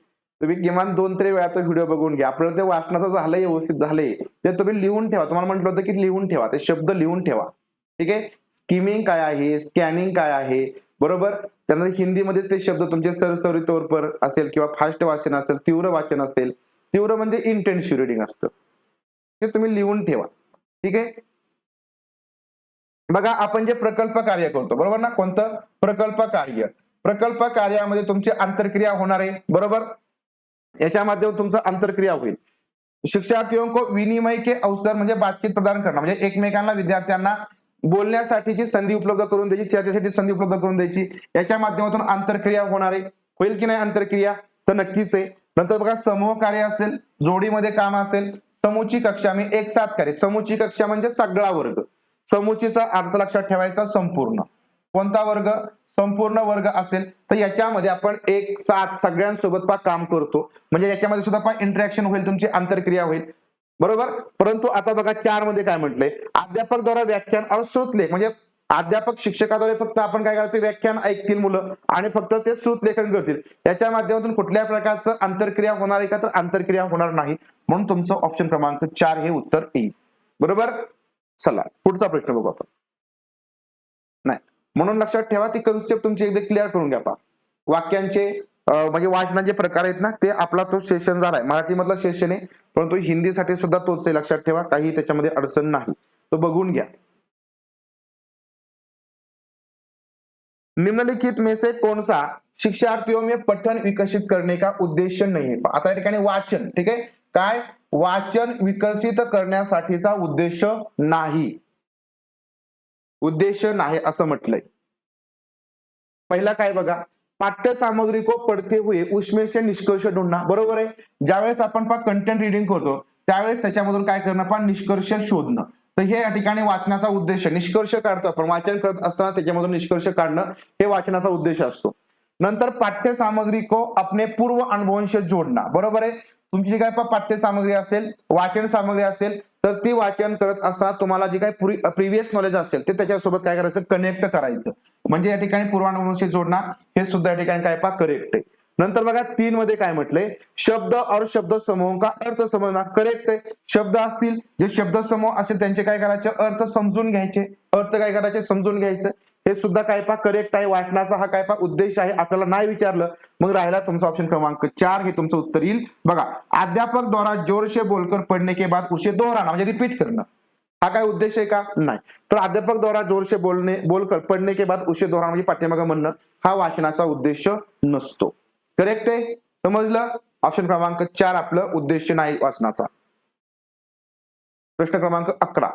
तुम्ही किमान 2-3 वेळा तो व्हिडिओ बघून घ्या. आपल्याला ते वाचनाचं झालंय, व्यवस्थित झालंय, ते तुम्ही लिहून ठेवा. तुम्हाला म्हटलं होतं की लिहून ठेवा, ते शब्द लिहून ठेवा. ठीक आहे, स्किमिंग काय आहे, स्कॅनिंग काय आहे, बरोबर. त्यानंतर हिंदीमध्ये ते शब्द तुमचे सरसरी तौर पर असेल किंवा फास्ट वाचन असेल, तीव्र वाचन असेल, तीव्र म्हणजे इंटेन्सिव्ह रिडिंग असतं, ते तुम्ही लिहून ठेवा. ठीक आहे. बघा आपण जे प्रकल्प कार्य करतो, बरोबर ना, कोणतं प्रकल्प कार्य, प्रकल्प कार्यामध्ये तुमची आंतरक्रिया होणार आहे, बरोबर. याच्या माध्यमातून तुमचं आंतरक्रिया होईल. शिक्षार्थियों को विनिमय के अवसर म्हणजे बातचीत प्रदान करणं, म्हणजे एकमेकांना विद्यार्थ्यांना बोलण्यासाठीची संधी उपलब्ध करून द्यायची, चर्चेसाठी संधी उपलब्ध करून द्यायची. याच्या माध्यमातून आंतरक्रिया होणार आहे. होईल की नाही आंतरक्रिया, तर नक्कीच आहे. नंतर बघा समूह कार्य असेल, जोडीमध्ये काम असेल, समूची कक्षा मी एक साथ कार्य. समूची कक्षा म्हणजे सगळा वर्ग, समूचीचा अर्थ लक्षात ठेवायचा संपूर्ण. कोणता वर्ग, संपूर्ण वर्ग असेल तर याच्यामध्ये आपण एक साथ सगळ्यांसोबत काम करतो, म्हणजे याच्यामध्ये सुद्धा इंटरॅक्शन होईल, तुमची आंतरक्रिया होईल, बरोबर. परंतु आता बघा 4 मध्ये काय म्हटलंय, अध्यापक द्वारा व्याख्यान और श्रुतलेख, म्हणजे अध्यापक शिक्षकाद्वारे फक्त आपण काय करायचं, व्याख्यान ऐकतील मुलं आणि फक्त ते श्रुतलेखन करतील. याच्या माध्यमातून कुठल्या प्रकारचं आंतरक्रिया होणार आहे का, तर आंतरक्रिया होणार नाही. म्हणून तुमचं ऑप्शन क्रमांक 4 हे उत्तर येईल, बरोबर. चला पुढचा प्रश्न बघू आपण. नाही म्हणून लक्षात ठेवा, ती कन्सेप्ट तुमची एकदा क्लिअर करून घ्या. पहा वाक्यांचे म्हणजे वाचनाचे प्रकार आहेत ना, ते आपला तो सेशन झालाय, मराठी मधला सेशन आहे, परंतु हिंदीसाठी सुद्धा तोच आहे. लक्षात ठेवा, काही त्याच्यामध्ये अडचण नाही, तो बघून घ्या. निम्नलिखित में से कौन सा शिक्षार्थियों में पठन विकसित करने का उद्देश्य नहीं है? आता या ठिकाणी वाचन, ठीक आहे, काय वाचन विकसित करण्यासाठीचा उद्देश नाही, उद्देश नाही असं म्हटलंय. पहिला काय बघा, पाठ्य सामग्री को पढ़ते हुए उसमें से निष्कर्ष ढूंढना. बरोबर आहे. ज्यावेळेस आपण कंटेंट रीडिंग करतो त्यावेळेस त्याच्यामधून काय करणं, पण निष्कर्ष शोधणं. तर हे या ठिकाणी वाचनाचा उद्देश, निष्कर्ष काढतो आपण वाचन करत असताना त्याच्यामधून निष्कर्ष काढणं हे वाचनाचा उद्देश असतो. नंतर पाठ्य सामग्री को अपने पूर्व अनुभवों से जोडना. बरोबर आहे. तुमची जी काय पाठ्य सामग्री असेल, वाचन सामग्री असेल, तर ती वाचन करत असताना तुम्हाला जी काही प्रिव्हियस नॉलेज असेल ते त्याच्यासोबत काय करायचं, कनेक्ट करायचं. म्हणजे या ठिकाणी पूर्वानुभवांशी जोडणं हे सुद्धा या ठिकाणी काय करेक्ट आहे. नंतर बघा 3 मध्ये काय म्हटलंय, शब्द और शब्द समूह का अर्थ समजना. करेक्ट आहे. शब्द असतील, जे शब्द समूह असेल त्यांचे काय करायचे, अर्थ समजून घ्यायचे. अर्थ काय करायचे, समजून घ्यायचं. हे सुद्धा काय करेक्ट आहे. वाचनाचा हा काय उद्देश आहे. आपल्याला नाही विचारलं मग राहिला तुमचा ऑप्शन क्रमांक 4, हे तुमचं उत्तर येईल. बघा, अध्यापक द्वारा जोर से बोलकर पढ़ने के बाद उसे दोहराना म्हणजे रिपीट करणं, हा काय उद्देश आहे का, नाही. तर अध्यापक द्वारा जोर से बोलकर पढ़ने के बाद उसे दोहराना म्हणजे पाठीमागे म्हणणं, हा वाचनाचा उद्देश नसतो. करेक्ट आहे. समजलं. ऑप्शन क्रमांक 4 आपलं उद्देश नाही वाचनाचा. प्रश्न क्रमांक 11.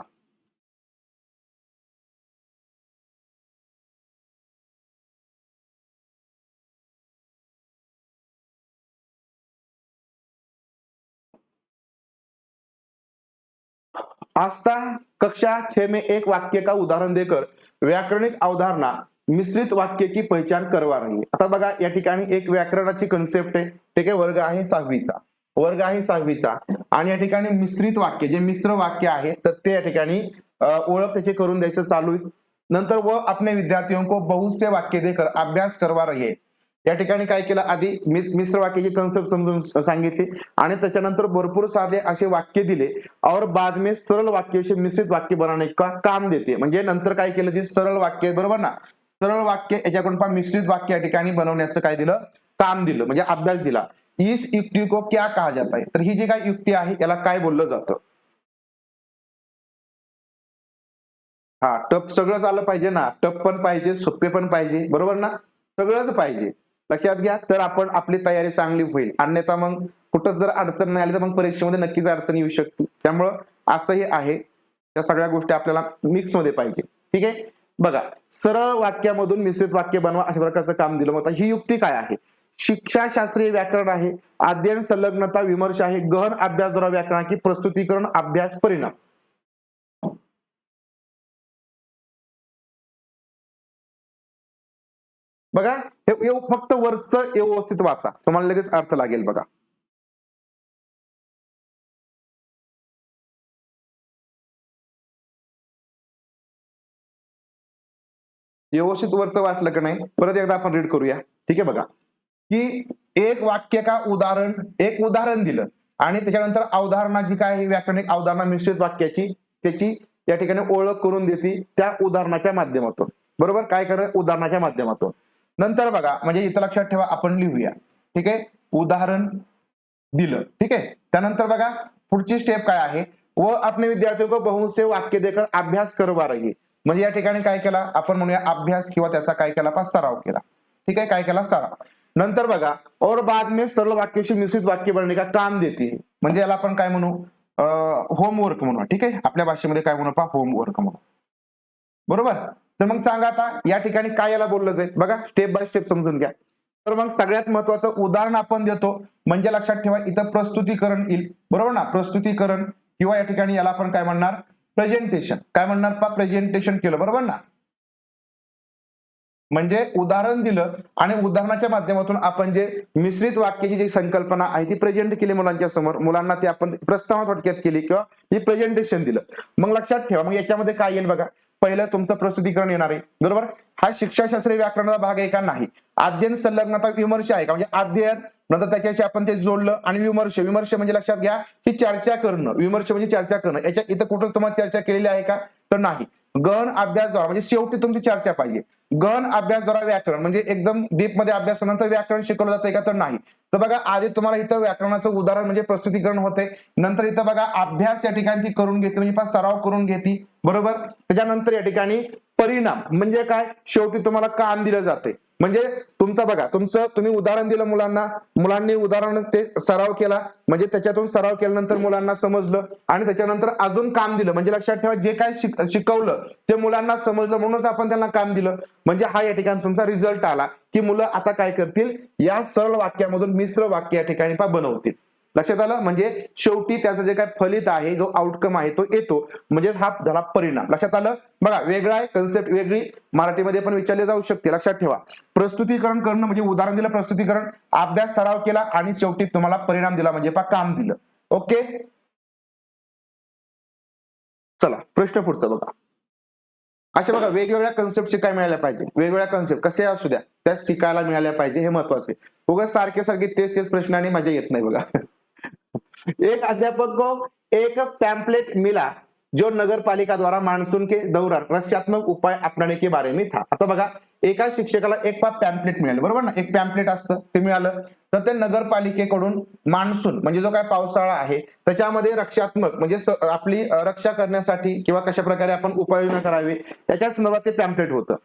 आस्था कक्षा 6 में एक वाक्य का उदाहरण देकर व्याकरणिक अवधारणा मिश्रित वाक्य की पहचान करवा रही है. आता बघा या ठिकाणी एक व्याकरणाची कन्सेप्ट आहे, ठीक आहे. वर्ग आहे 6वीचा आणि या ठिकाणी मिश्रित वाक्य, जे मिश्र वाक्य आहे तर ते या ठिकाणी ओळख त्याची करून द्यायचं चालू आहे. नंतर व अपने विद्यार्थियों को बहुत से वाक्य देकर अभ्यास करवा रही है. या ठिकाणी काय केलं, आधी मिश्र वाक्याची कन्सेप्ट समजून सांगितली आणि त्याच्यानंतर भरपूर साधे असे वाक्य दिले और बाद में सरल वाक्य से मिश्रित वाक्य बनाने का काम देते. म्हणजे नंतर काय केलं, जे सरळ वाक्य, बरोबर ना, सरळ वाक्य याच्याकडून पण मिश्रित वाक्य या ठिकाणी बनवण्याचं काय दिलं, काम दिलं, म्हणजे अभ्यास दिला. इस युक्ति को क्या कहा जाता है. तर ही जी काय युक्ती आहे याला काय बोललं जातं. हा, टप सगळंच आलं पाहिजे ना, टप पण पाहिजे, सोपे पण पाहिजे, बरोबर ना, सगळंच पाहिजे. लक्षात घ्या. तर आपण आपली तयारी चांगली होईल. अन्यथा मग कुठंच जर अडचण नाही आली तर मग परीक्षेमध्ये नक्कीच अडचण येऊ शकते. त्यामुळं असंही आहे, त्या सगळ्या गोष्टी आपल्याला मिक्स मध्ये पाहिजे. ठीक आहे. बघा, सरळ वाक्यामधून मिश्रित वाक्य बनवा अशा प्रकारचं काम दिलं होतं. ही युक्ती काय आहे, शिक्षाशास्त्रीय व्याकरण आहे, अध्ययन संलग्नता विमर्श आहे, गहन अभ्यास द्वारा व्याकरणाची प्रस्तुतीकरण अभ्यास परिणाम. बघा, हे फक्त वरचं व्यवस्थित वाचा, तुम्हाला लगेच अर्थ लागेल. बघा, व्यवस्थित वरचं वाचलं की नाही, परत एकदा आपण रीड करूया. ठीक आहे. बघा की एक वाक्य का उदाहरण, एक उदाहरण दिलं आणि त्याच्यानंतर अवधारणा जी काय व्याकरणिक अवधारणा मिश्रित वाक्याची त्याची या ठिकाणी ओळख करून देते त्या उदाहरणाच्या माध्यमातून. बरोबर, काय करा, उदाहरणाच्या माध्यमातून. नंतर बघा, म्हणजे इथं लक्षात ठेवा, आपण लिहूया. ठीक आहे. उदाहरण दिलं. ठीक आहे. त्यानंतर बघा पुढची स्टेप काय आहे, व अपने विद्यार्थियों को बहुत से वाक्य देकर अभ्यास करवा रही. म्हणजे या ठिकाणी काय केला, आपण म्हणूया अभ्यास किंवा त्याचा काय केला, सराव केला. ठीक आहे. काय केला, सराव. नंतर बघा, और बाद में सरल वाक्याशी मिश्रित वाक्य बनने का काम देते. म्हणजे याला आपण काय म्हणू, होमवर्क म्हणू. ठीक आहे. आपल्या भाषेमध्ये काय म्हणू, होमवर्क म्हणू. बरोबर. तर मग सांगा आता या ठिकाणी काय याला बोललं जाईल. बघा, स्टेप बाय स्टेप समजून घ्या. तर मग सगळ्यात महत्वाचं उदाहरण आपण देतो, म्हणजे लक्षात ठेवा इथं प्रस्तुतीकरण येईल. बरोबर ना, प्रस्तुतीकरण किंवा या ठिकाणी याला आपण काय म्हणणार, प्रेझेंटेशन. काय म्हणणार, प्रेझेंटेशन केलं. बरोबर ना, म्हणजे उदाहरण दिलं आणि उदाहरणाच्या माध्यमातून आपण जे मिश्रित वाक्याची जी संकल्पना आहे ती प्रेझेंट केली मुलांच्या समोर, मुलांना ते आपण प्रस्तावना थोडक्यात केली किंवा ही प्रेझेंटेशन दिलं. मग लक्षात ठेवा, मग याच्यामध्ये काय येईल बघा, पहिलं तुमचं प्रस्तुतीकरण येणार आहे. बरोबर. हा शिक्षाशास्त्रीय व्याकरणाचा भाग आहे का, नाही. अध्ययन संलग्नता विमर्श आहे का, म्हणजे अध्ययन नंतर त्याच्याशी आपण ते जोडलं आणि विमर्श. विमर्श म्हणजे लक्षात घ्या की चर्चा करणं, विमर्श म्हणजे चर्चा करणं. याच्या इथं कुठं तुम्हाला चर्चा केलेली आहे का, तर नाही. गहन अभ्यास द्वारा म्हणजे शेवटी तुमची चर्चा पाहिजे. गहन अभ्यास द्वारा व्याकरण म्हणजे एकदम डीप मध्ये अभ्यास नंतर व्याकरण शिकवलं जातंय का, तर नाही. तर बघा, आधी तुम्हाला इथं व्याकरणाचं उदाहरण म्हणजे प्रस्तुतीकरण होते, नंतर इथं बघा अभ्यास या ठिकाणी ती करून घेते, म्हणजे सराव करून घेते. बरोबर. त्याच्यानंतर या ठिकाणी परिणाम म्हणजे काय, शेवटी तुम्हाला काम दिलं जाते. म्हणजे तुमचं बघा, तुम्ही उदाहरण दिलं मुलांनी उदाहरण ते सराव केला, म्हणजे त्याच्यातून सराव केल्यानंतर मुलांना समजलं आणि त्याच्यानंतर अजून काम दिलं. म्हणजे लक्षात ठेवा, जे काय शिकवलं ते मुलांना समजलं म्हणूनच आपण त्यांना काम दिलं. म्हणजे हा या ठिकाणी तुमचा रिझल्ट आला की मुलं आता काय करतील, या सरळ वाक्यामधून मिश्र वाक्य या ठिकाणी बनवतील. लक्षात आलं. म्हणजे शेवटी त्याचं जे काय फलित आहे, जो आउटकम आहे तो येतो, म्हणजे हा झाला परिणाम. लक्षात आलं. बघा, वेगळा आहे कन्सेप्ट, वेगळी मराठीमध्ये पण विचारले जाऊ शकते. लक्षात ठेवा, प्रस्तुतीकरण करणं म्हणजे उदाहरण दिलं, प्रस्तुतीकरण, अभ्यास सराव केला आणि शेवटी तुम्हाला परिणाम दिला म्हणजे काम दिलं. ओके, चला प्रश्न पुढचा बघा. अशा बघा वेगवेगळ्या कन्सेप्ट शिकायला मिळाल्या पाहिजे. वेगवेगळ्या कन्सेप्ट कसे असू द्या त्या शिकायला मिळाल्या पाहिजे, हे महत्वाचे. उगाच सारखे तेच प्रश्न आणि मजा येत नाही बघा. एक अध्यापक को एक पैम्पलेट मिला जो नगर पालिका द्वारा मानसून के दौरान रक्षात्मक उपाय अपनाने के बारे में था. आता बघा, एका शिक्षकाला एक पॅम्पलेट मिळालं, बरोबर ना, एक पॅम्पलेट असतं ते मिळालं. तर ते नगरपालिकेकडून मान्सून म्हणजे जो काय पावसाळा आहे त्याच्यामध्ये रक्षात्मक म्हणजे आपली रक्षा करण्यासाठी किंवा कशा प्रकारे आपण उपाययोजना करावी त्याच्या संदर्भात ते पॅम्पलेट होतं.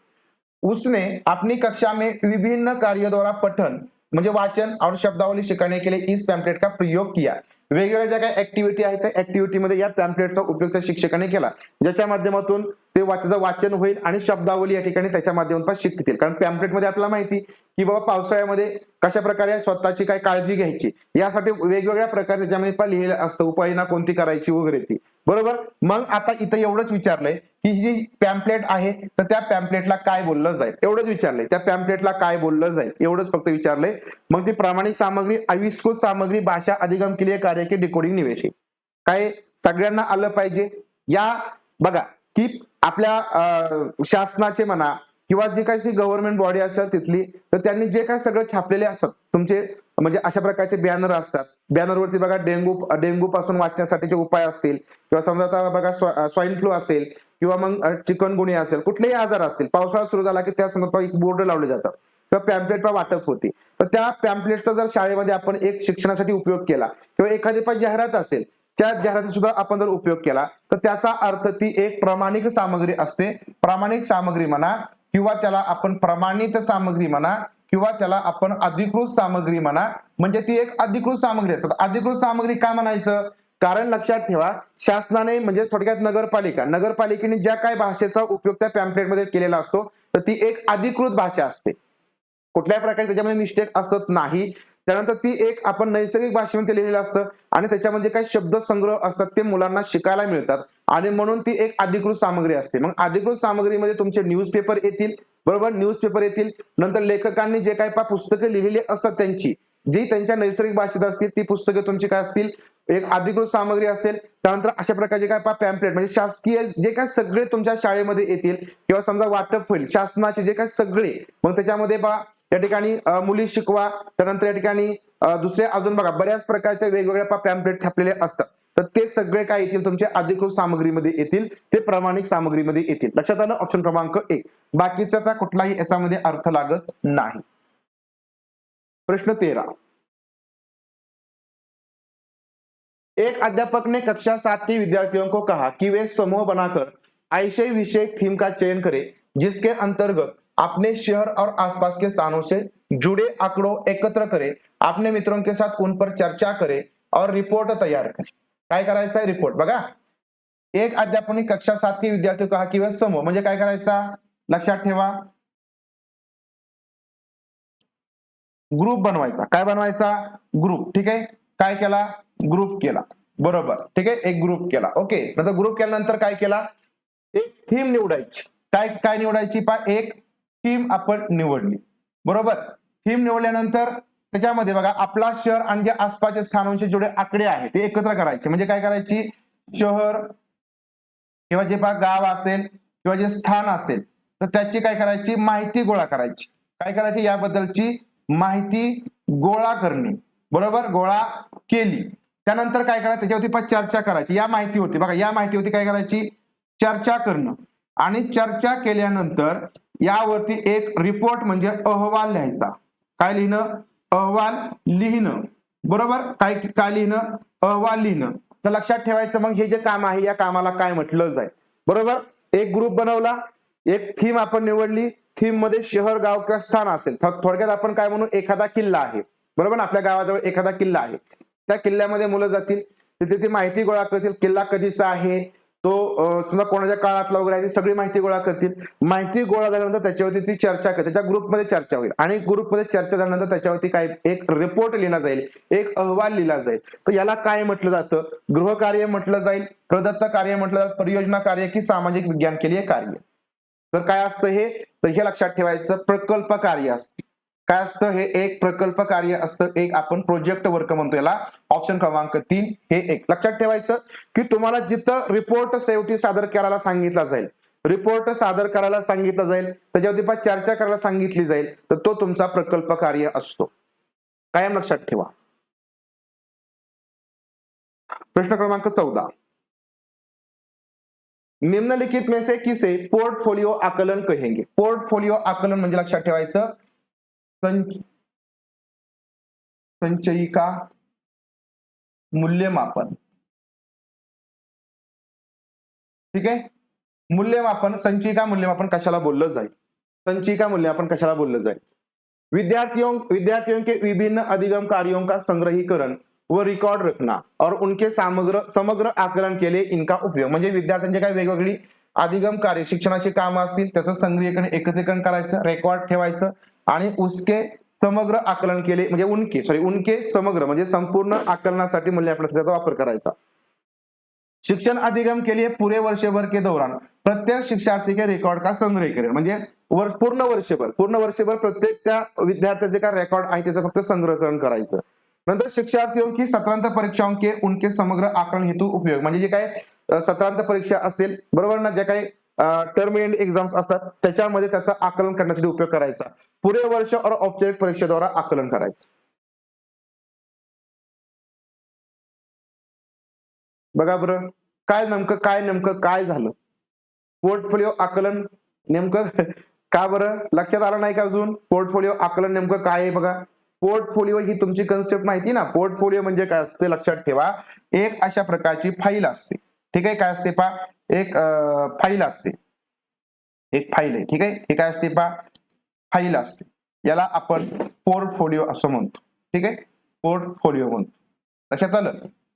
उसने अपनी कक्षा में विभिन्न कार्यों द्वारा पठन म्हणजे वाचन और शब्दावली सिखाने के लिए इस पैम्पलेट का प्रयोग किया. वेगवेगळ्या ज्या काही ऍक्टिव्हिटी आहेत त्या ऍक्टिव्हिटीमध्ये या पॅम्पलेटचा उपयोग त्या शिक्षकाने केला, ज्याच्या माध्यमातून ते त्याचं वाचन होईल आणि शब्दावली या ठिकाणी त्याच्या माध्यमातून शिकतील. कारण पॅम्पलेटमध्ये आपल्याला माहिती की बाबा पावसाळ्यामध्ये कशा प्रकारे स्वतःची काय काळजी घ्यायची यासाठी वेगवेगळ्या प्रकारे त्याच्यामध्ये लिहिलेलं असतं, उपाययोजना कोणती करायची वगैरे ती, बरोबर. मग आता इथं एवढंच विचारलंय की जी पॅम्पलेट आहे तर त्या पॅम्पलेटला काय बोललं जाईल, एवढंच विचारलंय. त्या पॅम्पलेटला काय बोललं जाईल एवढंच फक्त विचारलंय. मग ती प्रामाणिक सामग्री, आविष्कृत सामग्री, भाषा अधिगम के लिए कार्य के डिकोडिंग निवेश काय सगळ्यांना आलं पाहिजे. या बघा की आपल्या शासनाचे म्हणा किंवा जे काही गव्हर्नमेंट बॉडी असेल तिथली, तर त्यांनी जे काय सगळं छापलेले असतात तुमचे म्हणजे अशा प्रकारचे बॅनर असतात. बॅनरवरती बघा डेंग्यू पासून वाचण्यासाठीचे उपाय असतील किंवा समजा आता बघा स्वाईन फ्लू असेल किंवा मग चिकनगुनिया असेल, कुठलेही आजार असतील, पावसाळा सुरू झाला की त्या संदर्भात एक बोर्ड लावले जातात किंवा पॅम्पलेट वाटप होते. तर त्या पॅम्पलेटचा जर शाळेमध्ये आपण एक शिक्षणासाठी उपयोग केला किंवा एखादी पण जाहिरात असेल त्या जाहिराती सुद्धा आपण जर उपयोग केला तर त्याचा अर्थ ती एक प्रामाणिक सामग्री असते. प्रामाणिक सामग्री म्हणा किंवा त्याला आपण प्रमाणित सामग्री म्हणा किंवा त्याला आपण अधिकृत सामग्री म्हणा, म्हणजे ती एक अधिकृत सामग्री असतात. अधिकृत सामग्री काय म्हणायचं, कारण लक्षात ठेवा शासनाने म्हणजे थोडक्यात नगरपालिकेने ज्या काही भाषेचा उपयोग त्या पॅम्पलेटमध्ये केलेला असतो तर ती एक अधिकृत भाषा असते. कुठल्याही प्रकारे त्याच्यामध्ये मिस्टेक असत नाही. त्यानंतर ती एक आपण नैसर्गिक भाषेमध्ये लिहिलेलं असतं आणि त्याच्यामध्ये काही शब्द संग्रह असतात ते मुलांना शिकायला मिळतात आणि म्हणून ती एक अधिकृत सामग्री असते. मग अधिकृत सामग्रीमध्ये तुमचे न्यूजपेपर येतील, बरोबर, न्यूजपेपर येतील. नंतर लेखकांनी जे काही पुस्तकं लिहिलेली असतात त्यांची जी त्यांच्या नैसर्गिक भाषेत असतील ती पुस्तके तुमची काय असतील, एक अधिकृत सामग्री असेल. त्यानंतर अशा प्रकारचे काय पॅम्पलेट म्हणजे शासकीय जे काय सगळे तुमच्या शाळेमध्ये येतील किंवा समजा वाटप होईल शासनाचे जे काय सगळे, मग त्याच्यामध्ये या ठिकाणी मुली शिकवा, त्यानंतर या ठिकाणी दुसरे अजून बघा बऱ्याच प्रकारचे वेगवेगळ्या पॅम्पलेट छापलेले असतात. तर ते सगळे काय येतील तुमच्या अधिकृत सामग्रीमध्ये येतील, ते प्रामाणिक सामग्रीमध्ये येतील. लक्षात आलं. ऑप्शन क्रमांक 1. बाकीचा कुठलाही याच्यामध्ये अर्थ लागत नाही. प्रश्न 13. एक अध्यापक ने कक्षा 7 के विद्यार्थियों को कहा कि वे समूह बनाकर ऐसे विषय थीम का चयन करें जिसके अंतर्गत अपने शहर और आसपास के स्थानों से जुड़े आंकड़ों एकत्र करें, अपने मित्रों के साथ उन पर चर्चा करें और रिपोर्ट तैयार करें. काय करायचं आहे, रिपोर्ट. बघा, एक अध्यापक ने कक्षा 7 के विद्यार्थियों कहा कि वे समूह म्हणजे काय करायचा, लक्षात ठेवा, ग्रुप बनवायचा. काय बनवायचा, ग्रुप. ठीक आहे. काय केला, ग्रुप केला, बरोबर. ठीक आहे, एक ग्रुप केला. ओके. नंतर ग्रुप केल्यानंतर काय केला, एक थीम निवडायची. काय निवडायची, एक थीम आपण निवडली, बरोबर. थीम निवडल्यानंतर त्याच्यामध्ये बघा आपला शहर आणि जे आसपासच्या स्थानांचे जेवढे आकडे आहेत ते एकत्र करायचे. म्हणजे काय करायची, शहर किंवा जे गाव असेल किंवा जे स्थान असेल तर त्याची काय करायची, माहिती गोळा करायची. काय करायची, याबद्दलची माहिती गोळा करणे, बरोबर, गोळा केली. त्यानंतर काय करायचं, त्याच्यावरती चर्चा करायची. या माहिती होती बघा, या माहितीवरती काय करायची, चर्चा करणं. आणि चर्चा केल्यानंतर यावरती एक रिपोर्ट म्हणजे अहवाल लिहायचा. काय लिहिणं, अहवाल लिहिणं, बरोबर. काय लिहिणं, अहवाल लिहिणं. तर लक्षात ठेवायचं मग हे जे काम आहे या कामाला काय म्हटलं जाईल, बरोबर. एक ग्रुप बनवला, एक थीम आपण निवडली, थीम मध्ये शहर, गाव किंवा स्थान असेल. थोडक्यात आपण काय म्हणू, एखादा किल्ला आहे, बरोबर ना, आपल्या गावाजवळ एखादा किल्ला आहे. त्या किल्ल्यामध्ये मुलं जातील, तिथे ती माहिती गोळा करतील, किल्ला कधीचा आहे, तो समजा कोणाच्या काळातला वगैरे आहे, ती सगळी माहिती गोळा करतील. माहिती गोळा झाल्यानंतर त्याच्यावरती ती चर्चा करते, त्याच्या ग्रुपमध्ये चर्चा होईल आणि ग्रुपमध्ये चर्चा झाल्यानंतर त्याच्यावरती काय एक रिपोर्ट लिहिला जाईल, एक अहवाल लिहिला जाईल. तर याला काय म्हटलं जातं, गृहकार्य म्हटलं जाईल, प्रदत्त कार्य म्हटलं जातं, परियोजना कार्य की सामाजिक विज्ञान केलीय कार्य. तर काय असतं हे, तर हे लक्षात ठेवायचं, प्रकल्प कार्य असतं. काय असतं हे, एक प्रकल्प कार्य असतं, एक आपण प्रोजेक्ट वर्क म्हणतो याला. ऑप्शन क्रमांक 3 हे एक. लक्षात ठेवायचं की तुम्हाला जिथं रिपोर्ट शेवटी सादर करायला सांगितला जाईल, रिपोर्ट सादर करायला सांगितलं जाईल, त्याच्यावरती चर्चा करायला सांगितली जाईल, तर तो तुमचा प्रकल्प कार्य असतो. कायम लक्षात ठेवा. प्रश्न क्रमांक 14, निम्नलिखित में से किसे पोर्टफोलियो आकलन कहेंगे. पोर्टफोलियो आकलन म्हणजे लक्षात ठेवायचं संचयिका मूल्यमापन. ठीक आहे, मूल्यमापन, संचयिका मूल्यमापन कशाला बोललं जाईल, संचयिका मूल्यमापन कशाला बोललं जाईल. विद्यार्थियों के विभिन्न अधिगम कार्यों का संग्रहीकरण व रिकॉर्ड रखना और उनके समग्र आकलन के लिए इनका उपयोग. म्हणजे विद्यार्थ्यांचे काही वेगवेगळी अधिगम कार्य, शिक्षणाची कामं असतील, त्याचं संग्रहीकरण, एकत्रीकरण करायचं, रेकॉर्ड ठेवायचं आणि उसके समग्र आकलन केले म्हणजे उनके समग्र म्हणजे संपूर्ण आकलनासाठी मूल्यांकनाचा वापर करायचा. शिक्षण अधिगम के लिए पूरे वर्षभर के दौरान प्रत्येक शिक्षार्थी के रिकॉर्ड का संग्रहीकरण म्हणजे पूर्ण वर्षभर प्रत्येक त्या विद्यार्थ्याचे काय रेकॉर्ड आहे त्याचं फक्त संग्रहकरण करायचं. नंतर शिक्षार्थियों की सत्रांत परीक्षाओं के उनके समग्र आकलन हेतु उपयोग म्हणजे जे काय सत्रांत परीक्षा असेल, बरोबर ना, जे काही टर्म एंड एक्झाम्स असतात त्याच्यामध्ये त्याचा आकलन करण्यासाठी उपयोग करायचा. पुरे वर्ष और औपचारिक परीक्षेद्वारा आकलन करायचं. बघा बरं, काय नेमकं काय झालं, पोर्टफोलिओ आकलन नेमकं का बरं लक्षात आलं नाही का अजून. पोर्टफोलिओ आकलन नेमकं काय आहे बघा. पोर्टफोलिओ ही तुमची कन्सेप्ट माहिती ना. पोर्टफोलिओ म्हणजे काय असते लक्षात ठेवा, एक अशा प्रकारची फाईल असते. ठीक आहे, काय असते पा, एक फाईल असते, एक फाईल आहे. ठीक आहे, हे काय असते पा, फाईल असते. याला आपण पोर्टफोलिओ असं म्हणतो. ठीक आहे, पोर्टफोलिओ म्हणतो. लक्षात आलं,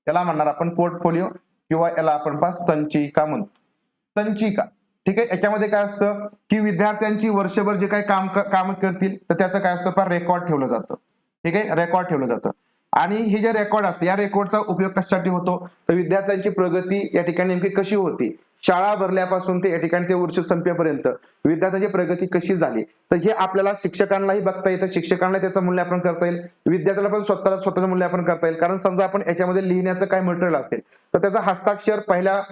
याला म्हणणार आपण पोर्टफोलिओ किंवा याला आपण संचिका म्हणतो. संचिका. ठीक आहे, याच्यामध्ये काय असतं की विद्यार्थ्यांची वर्षभर जे काही काम करतील तर त्याचं काय असतं पा, रेकॉर्ड ठेवलं जातं. ठीक आहे, रेकॉर्ड ठेवलं जातं. आणि हे जे रेकॉर्ड असते या रेकॉर्डचा उपयोग कशासाठी होतो, तर विद्यार्थ्यांची प्रगती या ठिकाणी नेमकी कशी होती, शाळा भरल्यापासून ते या ठिकाणी ते वर्ष संपेपर्यंत विद्यार्थ्यांची प्रगती कशी झाली, तर हे आपल्याला शिक्षकांनाही बघता येतं, शिक्षकांना त्याचं मूल्यांकन करता येईल, विद्यार्थ्याला पण स्वतःचं मूल्यांकन करता येईल. कारण समजा आपण याच्यामध्ये लिहिण्याचं काय मटेरियल असेल तर त्याचं हस्ताक्षर पहिल्या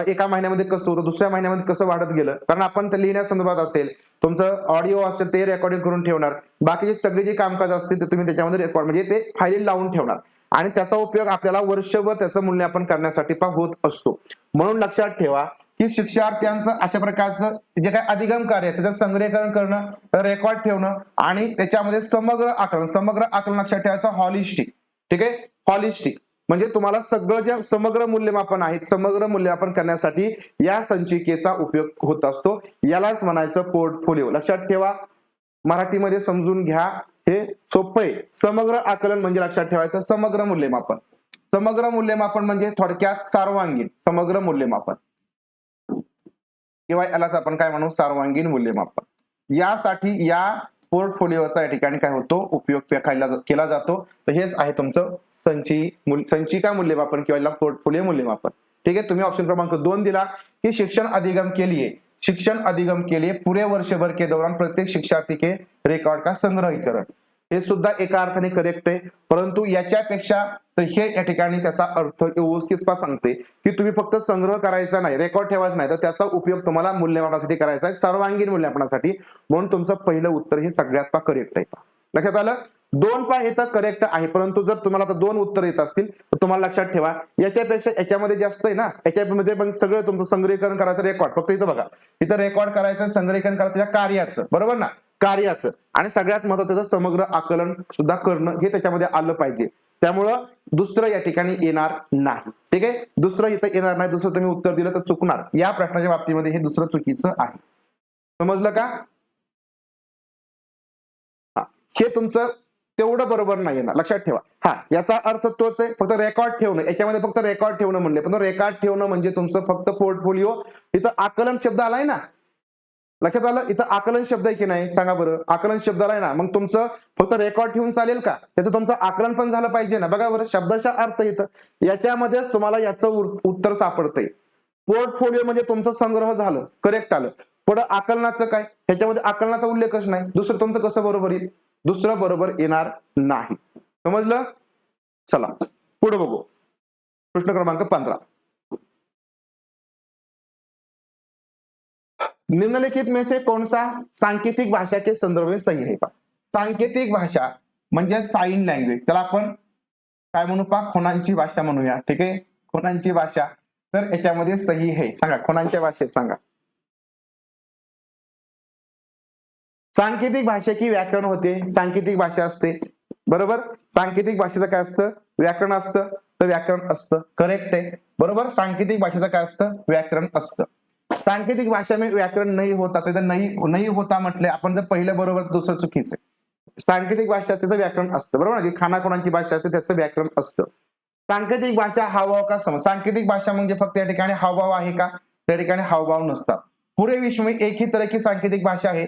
एका महिन्यामध्ये कसं होतं, दुसऱ्या महिन्यामध्ये कसं वाढत गेलं, कारण आपण ते लिहिण्यासंदर्भात असेल, तुमचं ऑडिओ असेल ते रेकॉर्डिंग करून ठेवणार, बाकीचे सगळे जे कामकाज असतील ते तुम्ही त्याच्यामध्ये रेकॉर्ड म्हणजे ते फाईल लावून ठेवणार आणि त्याचा उपयोग आपल्याला वर्षभर त्याचं मूल्यांकन करण्यासाठी होत असतो. म्हणून लक्षात ठेवा की शिक्षार्थ्यांचं अशा प्रकारचं जे काही अधिगम कार्य आहे त्याचं संग्रहीकरण करणं, रेकॉर्ड ठेवणं आणि त्याच्यामध्ये समग्र आकलन लक्षात ठेवायचं हॉलिस्टिक. ठीक आहे, हॉलिस्टिक म्हणजे तुम्हाला सगळं जे समग्र मूल्यमापन आहे, समग्र मूल्यमापन करण्यासाठी या संचिकेचा उपयोग होत असतो. यालाच म्हणायचं पोर्टफोलिओ. लक्षात ठेवा, मराठीमध्ये समजून घ्या, हे सोपं आहे. समग्र आकलन म्हणजे लक्षात ठेवायचं समग्र मूल्यमापन. समग्र मूल्यमापन म्हणजे थोडक्यात सर्वांगीण समग्र मूल्यमापन किंवा यालाच आपण काय म्हणू, सर्वांगीण मूल्यमापन. यासाठी या पोर्टफोलिओचा या ठिकाणी काय होतो, उपयोग केला जातो. तर हेच आहे तुमचं संचिका मूल्यमापन किंवा पोर्टफोलिओ मूल्यमापन. ठीक आहे, तुम्ही ऑप्शन क्रमांक 2 दिला की शिक्षण अधिगम के लिए पूरे वर्षभर के दौरान प्रत्येक शिक्षार्थी के रिकॉर्ड का संग्रहीकरण. हे सुद्धा एका अर्थाने करेक्ट आहे, परंतु याच्यापेक्षा हे या ठिकाणी त्याचा अर्थ व्यवस्थित सांगते की तुम्ही फक्त संग्रह करायचा नाही, रेकॉर्ड ठेवायचा नाही, तर त्याचा उपयोग तुम्हाला मूल्यमापनासाठी करायचा आहे, सर्वांगीण मूल्यमापनासाठी. म्हणून तुमचं पहिलं उत्तर हे सगळ्यात करेक्ट आहे. लक्षात आलं, 2 हे तर करेक्ट आहे, परंतु जर तुम्हाला आता 2 उत्तर येत असतील तर तुम्हाला लक्षात ठेवा याच्यापेक्षा याच्यामध्ये जास्त आहे ना, याच्यामध्ये पण सगळं तुमचं संग्रहीकरण करायचं, रेकॉर्ड फक्त इथं बघा, इथं रेकॉर्ड करायचं, संग्रहीकरण करायचं त्या कार्याचं, बरोबर ना, कार्याचं, आणि सगळ्यात महत्त्वाचं समग्र आकलन सुद्धा करणं हे त्याच्यामध्ये आलं पाहिजे. त्यामुळं दुसरं या ठिकाणी येणार नाही. ठीक आहे, दुसरं इथं येणार नाही. दुसरं तुम्ही उत्तर दिलं तर चुकणार. या प्रश्नाच्या बाबतीमध्ये हे दुसरं चुकीचं आहे. समजलं का? हे तुमचं तेवढं बरोबर नाही ना, लक्षात ठेवा. हा, याचा अर्थ तोच आहे, फक्त रेकॉर्ड ठेवणं. याच्यामध्ये फक्त रेकॉर्ड ठेवणं म्हणले, पण रेकॉर्ड ठेवणं म्हणजे तुमचं फक्त पोर्टफोलिओ. इथं आकलन शब्द आलाय ना, लक्षात आलं? इथं आकलन शब्द आहे की नाही सांगा बरं? आकलन शब्द आलाय ना, मग तुमचं फक्त रेकॉर्ड ठेवून चालेल का? त्याचं तुमचं आकलन पण झालं पाहिजे ना. बघा बरं, शब्दाचा अर्थ इथं याच्यामध्येच तुम्हाला याचं उत्तर सापडतंय. पोर्टफोलिओ म्हणजे तुमचा संग्रह झालं, करेक्ट आलं. पुढं आकलनाचं काय? ह्याच्यामध्ये आकलनाचा उल्लेखच नाही. दुसरं तुमचं कसं बरोबर येईल? दुसरं बरोबर येणार नाही. समजलं? चला पुढे बघू. प्रश्न क्रमांक 15. निम्नलिखित में से कौन सा सांकेतिक भाषा के संदर्भ में सही है? सांकेतिक भाषा म्हणजे साइन लँग्वेज, त्याला आपण काय म्हणू पा? खुणांची भाषा म्हणूया. ठीक आहे, खुणांची भाषा. तर याच्यामध्ये सही आहे, सांगा खुणांच्या भाषेत सांगा. सांकेतिक भाषा की व्याकरण होते, सांकेतिक भाषा असते, बरोबर? सांकेतिक भाषेचं काय असतं? व्याकरण असतं. तर व्याकरण असतं, करेक्ट आहे, बरोबर. सांकेतिक भाषेचं काय असतं? व्याकरण असतं. सांकेतिक भाषा में व्याकरण नाही होता, तर नाही होता म्हटले आपण, जर पहिलं बरोबर दुसरं चुकीचं आहे. सांकेतिक भाषा असते तर व्याकरण असतं, बरोबर ना? जी खानाखुणांची भाषा असते त्याचं व्याकरण असतं. सांकेतिक भाषा हावभाव का समज. सांकेतिक भाषा म्हणजे फक्त या ठिकाणी हावभाव आहे का? त्या ठिकाणी हावभाव नसतात. पुरे विश्व में एक ही तरह की सांकेतिक भाषा आहे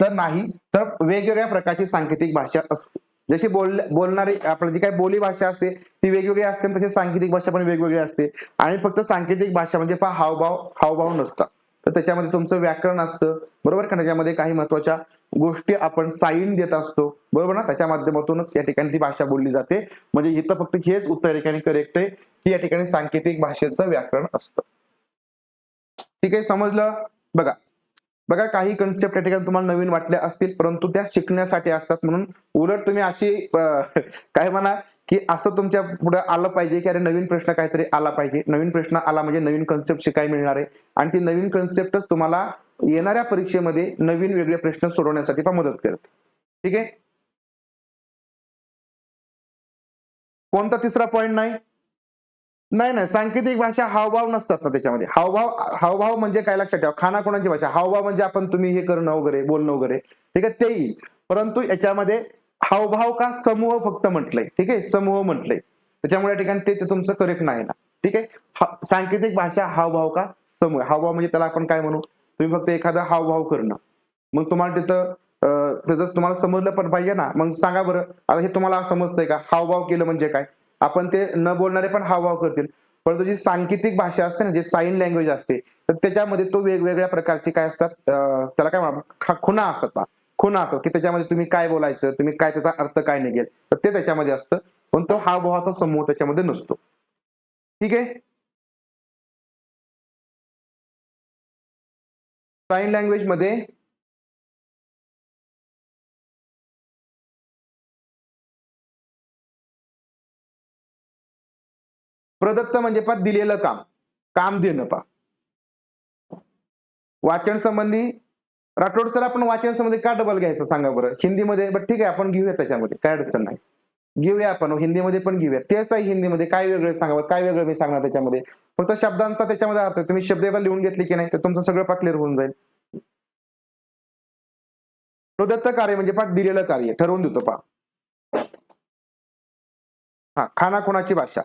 तर नाही, तर वेगवेगळ्या प्रकारची सांकेतिक भाषा असते. जशी बोलणारी आपली जी काही बोली भाषा असते ती वेगवेगळी असते, तशी सांकेतिक भाषा पण वेगवेगळी असते. आणि फक्त सांकेतिक भाषा म्हणजे हावभाव नसतात, तर त्याच्यामध्ये तुमचं व्याकरण असतं, बरोबर का? त्याच्यामध्ये काही महत्वाच्या गोष्टी आपण साईन देत असतो, बरोबर ना? त्याच्या माध्यमातूनच या ठिकाणी ती भाषा बोलली जाते. म्हणजे इथं फक्त हेच उत्तर या ठिकाणी करेक्ट आहे की या ठिकाणी सांकेतिक भाषेचं व्याकरण असतं. ठीक आहे, समजलं? बघा काही कन्सेप्ट या ठिकाणी तुम्हाला नवीन वाटल्या असतील, परंतु त्या शिकण्यासाठी असतात. म्हणून उलट तुम्ही अशी काय म्हणा की असं तुमच्या पुढे आलं पाहिजे की अरे नवीन प्रश्न काहीतरी आला पाहिजे. नवीन प्रश्न आला म्हणजे नवीन कन्सेप्ट शिकायला मिळणार आहे, आणि ती नवीन कन्सेप्टच तुम्हाला येणाऱ्या परीक्षेमध्ये नवीन वेगळे प्रश्न सोडवण्यासाठी पण मदत करते. ठीक आहे, कोणता तिसरा पॉईंट नाही? नाही, सांकेतिक भाषा हावभाव नसतात ना त्याच्यामध्ये. हावभाव म्हणजे काय लक्षात ठेवा? खानाखुणांची भाषा. हावभाव म्हणजे आपण तुम्ही हे करणं वगैरे, बोलणं वगैरे, ठीक आहे, ते येईल. परंतु याच्यामध्ये हावभाव का समूह फक्त म्हटलंय, ठीक आहे, समूह म्हटलंय, त्याच्यामुळे या ठिकाणी ते तुमचं करेक्ट नाही ना. ठीक आहे, सांकेतिक भाषा हावभाव का समूह. हावभाव म्हणजे त्याला आपण काय म्हणू? तुम्ही फक्त एखादा हावभाव करणं, मग तुम्हाला तिथं त्याचं तुम्हाला समजलं पण पाहिजे ना. मग सांगा बरं, आता हे तुम्हाला समजतंय का? हावभाव केलं म्हणजे काय? आपण ते न बोलणारे पण हावभाव करतील, परंतु जी सांकेतिक भाषा असते ना, जे साइन लँग्वेज असते, तर त्याच्यामध्ये तो वेगवेगळ्या प्रकारचे काय असतात, त्याला काय म्हणतात, खुणा असतात. खुणा असतात की त्याच्यामध्ये तुम्ही काय बोलायचं, तुम्ही काय त्याचा अर्थ काय निघेल, तर ते त्याच्यामध्ये असतं. पण तो हावभावाचा समूह त्याच्यामध्ये नसतो. ठीक आहे, साइन लँग्वेज मध्ये प्रदत्त म्हणजे पा दिलेलं काम देणं पा. वाचन संबंधी राठोड सर, आपण वाचन संबंधी का डबल घ्यायचं सांगा बरं? हिंदीमध्ये बट ठीक आहे, आपण घेऊया, त्याच्यामध्ये काय अडचण नाही, घेऊया आपण हिंदीमध्ये पण घेऊया. तेच आहे हिंदीमध्ये, काय वेगळं सांगावं, काय वेगळं मी सांगणार त्याच्यामध्ये? फक्त शब्दांचा त्याच्यामध्ये अर्थ. तुम्ही शब्द एकदा लिहून घेतली की नाही तर तुमचं सगळं पाठ क्लिअर होऊन जाईल. प्रदत्त कार्य म्हणजे पाठ दिलेलं कार्य ठरवून देतो पा. हा, खानाखुणाची भाषा,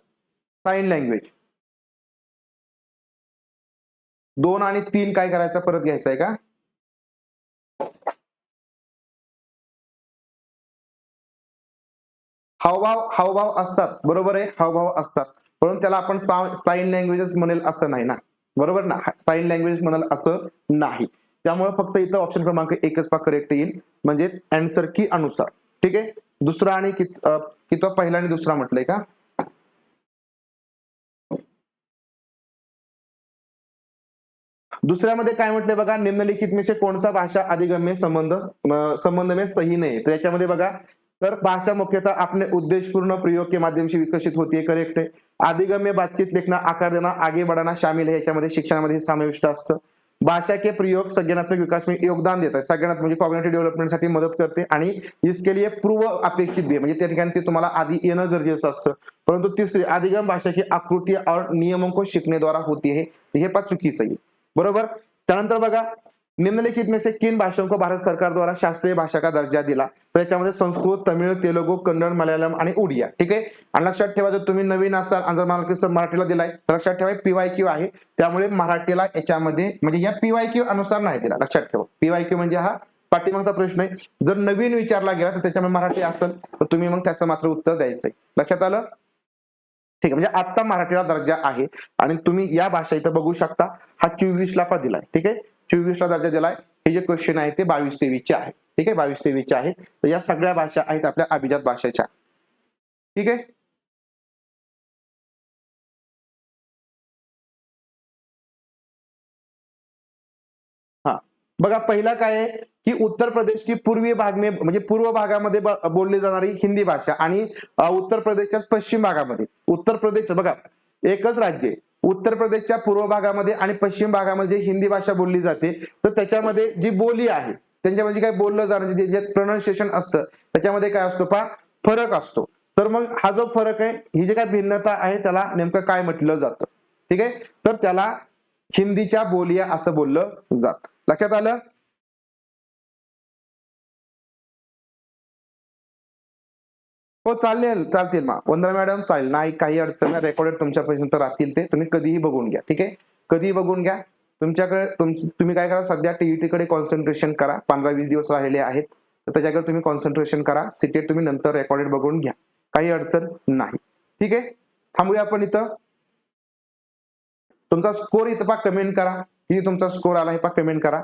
साइन लँग्वेज. 2 आणि 3 काय करायचं, परत घ्यायचंय का? हावभाव असतात, बरोबर आहे, हावभाव असतात, म्हणून त्याला आपण साइन लँग्वेजेस म्हणेल असं नाही ना, बरोबर ना? साइन लँग्वेज म्हणाल असं नाही. त्यामुळे फक्त इथं ऑप्शन क्रमांक 1च पा करेक्ट येईल, म्हणजे आन्सर की अनुसार. ठीक आहे, दुसरा आणि कितवा? पहिला आणि दुसरा म्हटलंय का? दुसऱ्यामध्ये काय म्हटलंय बघा, निम्नलिखित में से कौन सा भाषा अधिगम्य संबंध में सही नहीं. तर याच्यामध्ये बघा, तर भाषा मुख्यतः अपने उद्देश्यपूर्ण प्रयोग के माध्यम से विकसित होती है, करेक्ट है. अधिगम्य बातचीत, लिखना, आकार देना, आगे बढ़ाना शामिल है, याच्यामध्ये शिक्षणामध्ये समाविष्ट असतं. भाषा के प्रयोग संज्ञानात्मक विकास में योगदान देत आहे, संज्ञानात्मक म्हणजे कॉग्निटिव्ह डेव्हलपमेंटसाठी मदत करते, आणि इसके लिए पूर्व अपेक्षित भी म्हणजे त्या ठिकाणी ते तुम्हाला आधी येणं गरजेचं असतं. परंतु तिसरी, अधिगम भाषा की आकृती और नियमों को शिकणे द्वारा होती है, हे पाच चुकीचं आहे, बरोबर. त्यानंतर बघा, निम्नलिखित में से किन भाषाओं को भारत सरकार द्वारा शास्त्रीय भाषा का दर्जा दिला? तर याच्यामध्ये संस्कृत, तमिळ, तेलुगू, कन्नड, मल्याळम आणि उडिया. ठीक आहे. आणि लक्षात ठेवा जर तुम्ही नवीन असाल आणि जर मराठीला दिलाय तर लक्षात ठेवा PYQ आहे, त्यामुळे मराठीला याच्यामध्ये म्हणजे या PYQ अनुसार नाही दिला. लक्षात ठेवा PYQ म्हणजे हा पाठीमागचा प्रश्न आहे. जर नवीन विचारला गेला तर त्याच्यामध्ये मराठी असेल तर तुम्ही मग त्याचं मात्र उत्तर द्यायचंय. लक्षात आलं? ठीक आहे. म्हणजे आता मराठीला दर्जा आहे आणि तुम्ही या भाषा इथं बघू शकता. हा 24 ला दिलाय. ठीक आहे. 24 ला दर्जा दिलाय. हे जे क्वेश्चन आहे ते 22-23 चे आहे. ठीक आहे. 22-23 चे आहे. तर या सगळ्या भाषा आहेत आपल्या अभिजात भाषेच्या. ठीक आहे. हा बघा पहिला काय आहे की उत्तर प्रदेश की पूर्वी भाग में म्हणजे पूर्व भागामध्ये बोलली जाणारी हिंदी भाषा आणि उत्तर प्रदेशच्या पश्चिम भागामध्ये उत्तर प्रदेश बघा एकच राज्य आहे. उत्तर प्रदेशच्या पूर्व भागामध्ये आणि पश्चिम भागामध्ये हिंदी भाषा बोलली जाते तर त्याच्यामध्ये जी बोली आहे त्यांच्यामध्ये काय बोललं जाणं जे प्रोनाउन्सिएशन असतं त्याच्यामध्ये काय असतो पहा फरक असतो. तर मग हा जो फरक आहे ही जी काय भिन्नता आहे त्याला नेमकं काय म्हटलं जातं? ठीक आहे. तर त्याला हिंदीच्या बोलिया असं बोललं जातं. लक्षात आलं? हो चालतील मग वंदना मॅडम चालेल नाही काही अडचण नाही. रेकॉर्डेड तुमच्यापर्यंत राहतील ते तुम्ही कधीही बघून घ्या. ठीक आहे. कधीही बघून घ्या. तुमच्याकडे तुम्ही काय करा सध्या TET कडे कॉन्सन्ट्रेशन करा. 15-20 दिवस राहिले आहेत तर त्याच्याकडे तुम्ही कॉन्सन्ट्रेशन करा. सीटेट तुम्ही नंतर रेकॉर्डेड बघून घ्या. काही अडचण नाही. ठीक आहे. थांबूया आपण इथं. तुमचा स्कोर इथं पहा कमेंट करा. ही तुमचा स्कोर आला हे पहा कमेंट करा.